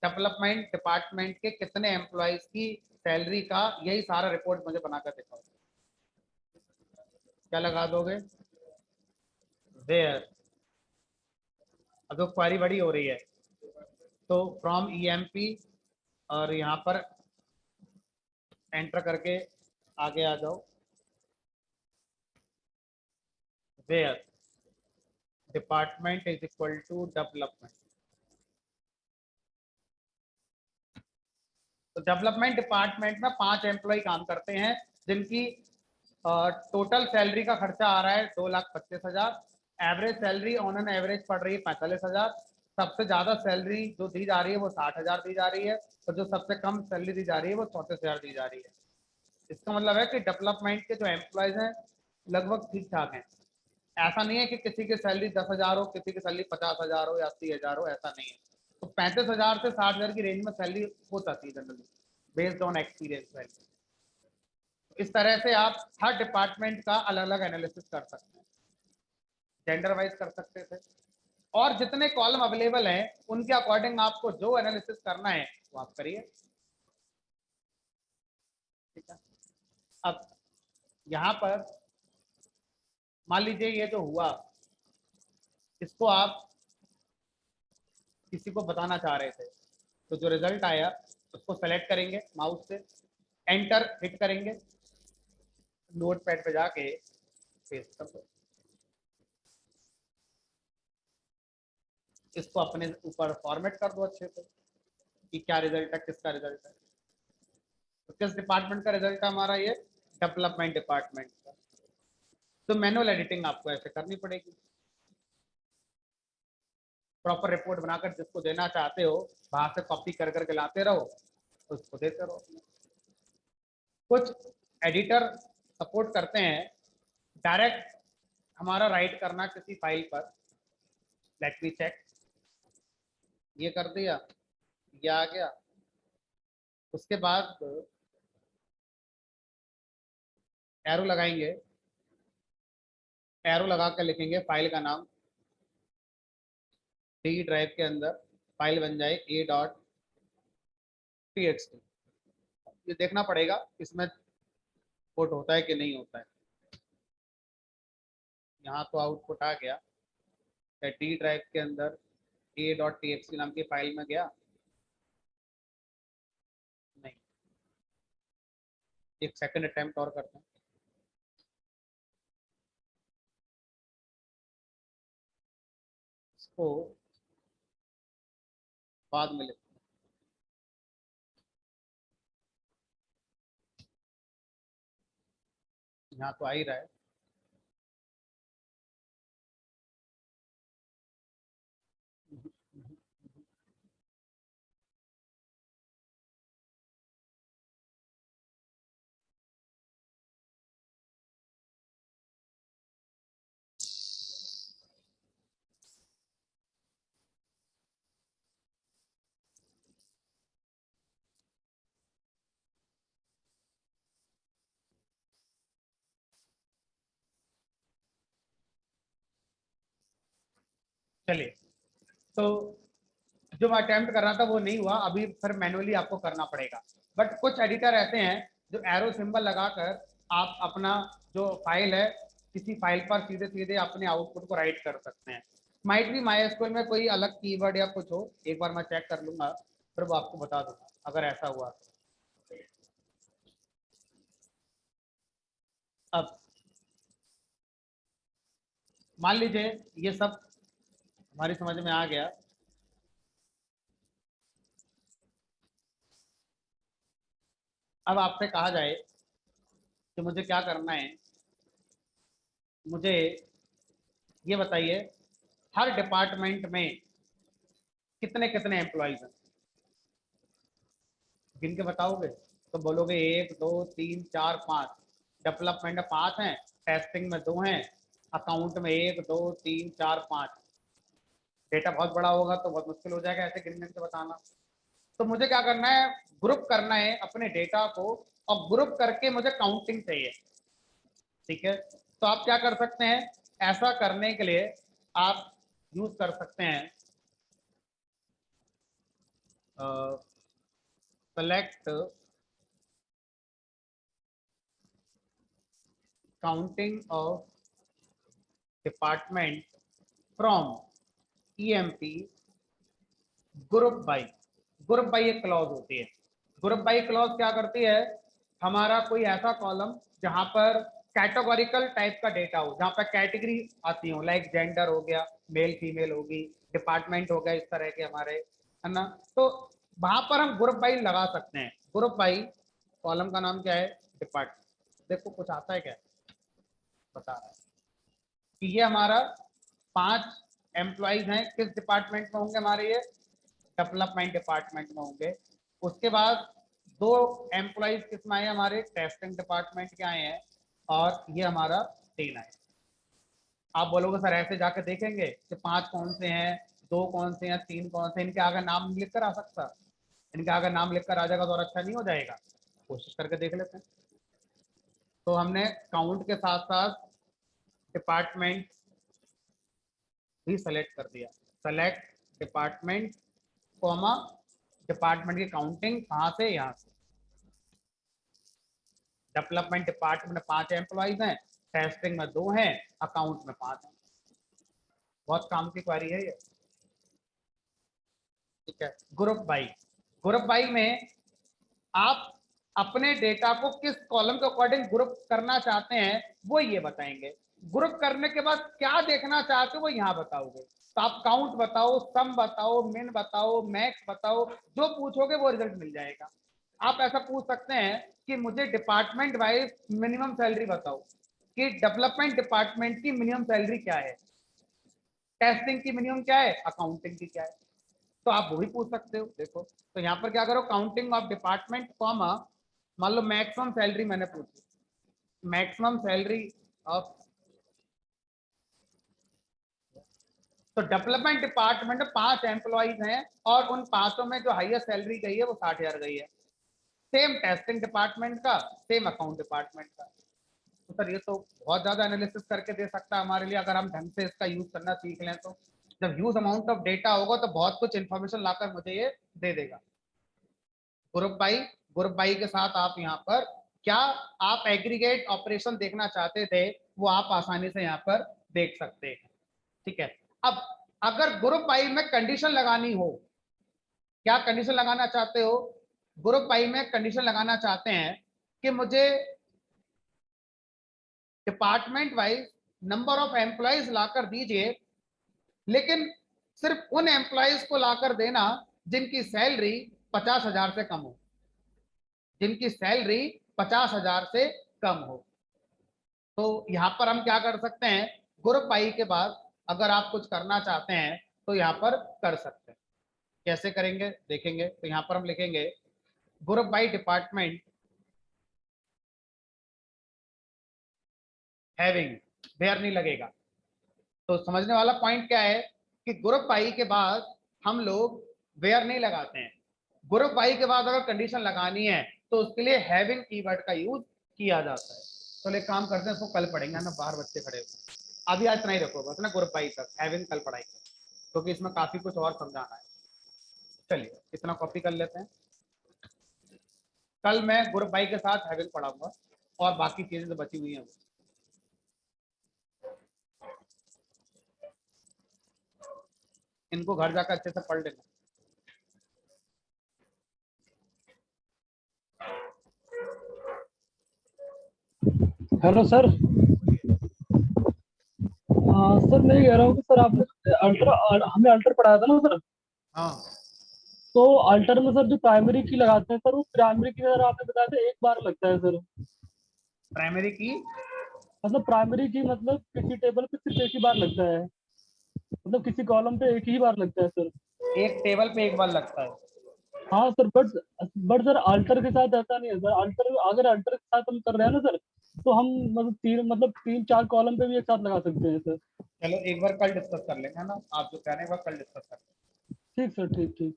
Speaker 1: डेवलपमेंट डिपार्टमेंट के कितने एम्प्लॉयज की सैलरी का, यही सारा रिपोर्ट मुझे बनाकर दिखाओ। क्या लगा दोगे? वेयर। अब तो क्वारी बड़ी हो रही है, तो फ्रॉम ईएमपी और यहाँ पर एंटर करके आगे आ जाओ। Where department is equal to development. तो डेवलपमेंट डिपार्टमेंट में 5 एम्प्लॉय काम करते हैं, जिनकी टोटल सैलरी का खर्चा आ रहा है 2,25,000। Average salary on an average पड़ रही है 45,000। सबसे ज्यादा सैलरी जो दी जा रही है वो 60,000 दी जा रही है, और जो सबसे कम सैलरी दी जा रही है वो 34,000 दी जा रही है। इसका मतलब है कि डेवलपमेंट के जो एम्प्लॉयज हैं लगभग ठीक ठाक हैं। ऐसा नहीं है कि किसी की सैलरी 10,000 हो, किसी की सैलरी 50,000 हो या 80,000 हो, ऐसा नहीं है। तो 35,000 से 60,000 की रेंज में सैलरी हो जाती है generally, based on experience value. इस तरह से आप हर डिपार्टमेंट का अलग अलग एनालिसिस कर सकते हैं, जेंडर वाइज कर सकते थे, और जितने कॉलम अवेलेबल हैं उनके अकॉर्डिंग आपको जो एनालिसिस करना है वो आप करिए। ठीक है। अब यहाँ पर मान लीजिए ये जो हुआ, इसको आप किसी को बताना चाह रहे थे, तो जो रिजल्ट आया उसको सेलेक्ट करेंगे माउस से, एंटर हिट करेंगे, नोट पैड पे जाके पेस्ट कर दो। इसको अपने ऊपर फॉर्मेट कर दो अच्छे से कि क्या रिजल्ट है, किसका रिजल्ट है। तो किस डिपार्टमेंट का रिजल्ट है हमारा? ये डेवलपमेंट डिपार्टमेंट का। तो मैनुअल एडिटिंग आपको ऐसे करनी पड़ेगी, प्रॉपर रिपोर्ट बनाकर जिसको देना चाहते हो बाहर से कॉपी कर करके लाते रहो, उसको देते रहो। कुछ एडिटर सपोर्ट करते हैं डायरेक्ट हमारा राइट करना किसी फाइल पर। लेट मी चेक, ये कर दिया, ये आ गया। उसके बाद एरो लगाएंगे, एरो लगा कर लिखेंगे फाइल का नाम, डी ड्राइव के अंदर फाइल बन जाए a.txt। ये देखना पड़ेगा इसमें कोड होता है कि नहीं होता है। यहाँ तो आउटपुट आ गया, डी ड्राइव के अंदर a.txt नाम की फाइल में गया नहीं। एक सेकंड अटेम्प्ट और करते हैं। इसको बाद में लिखते हैं। यहाँ तो आ ही रहा है। चलिए, तो जो मैं अटेम्प्ट कर रहा था वो नहीं हुआ, अभी फिर मैनुअली आपको करना पड़ेगा। बट कुछ एडिटर ऐसे हैं जो एरो सिंबल लगाकर आप अपना जो फाइल है किसी फाइल पर सीधे सीधे अपने आउटपुट को राइट कर सकते हैं। माइट भी माई एसक्यूएल में कोई अलग कीवर्ड या कुछ हो, एक बार मैं चेक कर लूंगा, फिर वो आपको बता दूंगा अगर ऐसा हुआ तो। अब मान लीजिए ये सब हमारी समझ में आ गया। अब आपसे कहा जाए कि मुझे क्या करना है, मुझे ये बताइए हर डिपार्टमेंट में कितने कितने एम्प्लॉयज हैं, गिन के बताओगे तो बोलोगे 1 2 3 4 5। डेवलपमेंट में 5 हैं, टेस्टिंग में 2 हैं, अकाउंट में 1 2 3 4 5। डेटा बहुत बड़ा होगा तो बहुत मुश्किल हो जाएगा ऐसे गिन गिन के बताना। तो मुझे क्या करना है, ग्रुप करना है अपने डेटा को, और ग्रुप करके मुझे काउंटिंग चाहिए। ठीक है, तो आप क्या कर सकते हैं, ऐसा करने के लिए आप यूज कर सकते हैं select counting of department from EMP group by. Group by एक क्लॉज होती है। ग्रुप बाई क्लॉज क्या करती है, हमारा कोई ऐसा कॉलम जहां पर कैटेगोरिकल टाइप का डेटा हो, जहां पर कैटेगरी आती हो, लाइक जेंडर हो गया, मेल फीमेल होगी, डिपार्टमेंट हो गया, इस तरह के हमारे, है ना। तो वहां पर हम ग्रुप बाई लगा सकते हैं। ग्रुप बाई कॉलम का नाम क्या है, डिपार्टमेंट। देखो कुछ आता है क्या, बता रहा है कि ये हमारा 5 एम्प्लॉइज हैं, किस डिपार्टमेंट में होंगे हमारे, ये डेवलपमेंट डिपार्टमेंट में होंगे। उसके बाद 2 एम्प्लॉइज किस में आए, हमारे टेस्टिंग डिपार्टमेंट के आए हैं, और ये हमारा 3 आए। आप बोलोगे सर ऐसे जाके देखेंगे कि 5 कौन से हैं, 2 कौन से हैं, 3 कौन से, इनके आगे नाम लिख कर आ सकता, इनके आगे नाम लिख कर आ जाएगा तो और अच्छा नहीं हो जाएगा, कोशिश करके देख लेते हैं। तो हमने काउंट के साथ साथ डिपार्टमेंट भी सेलेक्ट कर दिया। सेलेक्ट डिपार्टमेंट कॉमा डिपार्टमेंट की काउंटिंग कहाँ से, यहाँ से। डेवलपमेंट डिपार्टमेंट में 5 एम्प्लॉइज हैं, टेस्टिंग में 2 हैं, अकाउंट में 5 हैं। बहुत काम की क्वेरी है ये। ठीक है, ग्रुप बाई। ग्रुप बाई में आप अपने डेटा को किस कॉलम के अकॉर्डिंग ग्रुप करना चाहते हैं वो ये बताएंगे। ग्रुप करने के बाद क्या देखना चाहते हो वो यहाँ बताओगे। तो आप काउंट बताओ, सम बताओ, मिन बताओ, मैक्स बताओ, जो पूछोगे वो रिजल्ट मिल जाएगा। आप ऐसा पूछ सकते हैं कि मुझे डिपार्टमेंट वाइज मिनिमम सैलरी बताओ, कि डेवलपमेंट डिपार्टमेंट की मिनिमम सैलरी क्या है, टेस्टिंग की मिनिमम क्या है, अकाउंटिंग की क्या है। तो आप वो भी पूछ सकते हो। देखो तो यहाँ पर क्या करो, काउंटिंग ऑफ डिपार्टमेंट कॉमा, मान लो मैक्सिमम सैलरी मैंने पूछी, मैक्सिमम सैलरी ऑफ, तो डेवलपमेंट डिपार्टमेंट में 5 एम्प्लॉइज हैं और उन 5 में जो हाईएस्ट सैलरी गई है वो 60,000 गई है। सेम टेस्टिंग डिपार्टमेंट का, सेम अकाउंट डिपार्टमेंट का। तो सर ये तो बहुत ज्यादा एनालिसिस करके दे सकता है हमारे लिए, अगर हम ढंग से इसका यूज करना सीख लें तो। जब ह्यूज अमाउंट ऑफ डेटा होगा तो बहुत कुछ इंफॉर्मेशन लाकर मुझे ये दे देगा। ग्रुप बाई, ग्रुप बाई के साथ आप यहाँ पर क्या, आप एग्रीगेट ऑपरेशन देखना चाहते थे वो आप आसानी से यहाँ पर देख सकते हैं। ठीक है, अब अगर ग्रुप बाई में कंडीशन लगानी हो, क्या कंडीशन लगाना चाहते हो, ग्रुप बाई में कंडीशन लगाना चाहते हैं कि मुझे department wise number of employees लाकर दीजिए, लेकिन सिर्फ उन एम्प्लॉयज को लाकर देना जिनकी सैलरी 50,000 से कम हो, जिनकी सैलरी 50,000 से कम हो। तो यहां पर हम क्या कर सकते हैं, ग्रुप आई के बाद अगर आप कुछ करना चाहते हैं तो यहाँ पर कर सकते हैं। कैसे करेंगे देखेंगे। तो यहाँ पर हम लिखेंगे group by department having, where नहीं लगेगा। तो समझने वाला पॉइंट क्या है कि ग्रुप आई के बाद हम लोग वेयर नहीं लगाते हैं। ग्रुप आई के बाद अगर कंडीशन लगानी है तो उसके लिए हैविंग कीवर्ड का यूज किया जाता है। तो एक काम करते हैं, इसको कल पढ़ेंगे ना, बाहर बच्चे खड़े हुए। अभी आज इतना ही रखो बस ना, ग्रुप आई तक, हैविंग कल पढ़ाई क्योंकि इसमें काफी कुछ और समझाना है। चलिए इतना कॉपी कर लेते हैं। कल मैं ग्रुप बाई के साथ हैविंग पढ़ाऊंगा और बाकी चीजें तो बची हुई हैं इनको घर जाकर अच्छे से पढ़ लेना।
Speaker 3: Hello sir. सर मैं ये कह रहा हूँ कि सर आपने हमें अल्टर पढ़ाया था ना सर।
Speaker 1: हाँ
Speaker 3: तो अल्टर में सर जो प्राइमरी की लगाते हैं सर, वो प्राइमरी की सर आपने बताया था एक बार लगता है सर।
Speaker 1: प्राइमरी की
Speaker 3: मतलब प्राइमरी की मतलब किसी टेबल पे सिर्फ एक ही बार लगता है, मतलब किसी कॉलम पे एक ही बार लगता है सर।
Speaker 1: एक टेबल पे एक बार लगता है।
Speaker 3: हाँ सर, बट सर अल्टर के साथ ऐसा नहीं है सर। अल्टर अगर अल्टर के साथ हम कर रहे हैं ना सर, तो हम मतलब तीन चार कॉलम पे भी एक साथ लगा सकते हैं सर।
Speaker 1: चलो एक बार कल डिस्कस कर लेंगे, है ना, आप जो कह रहे हैं एक बार कल डिस्कस कर लेंगे।
Speaker 3: ठीक सर, ठीक ठीक।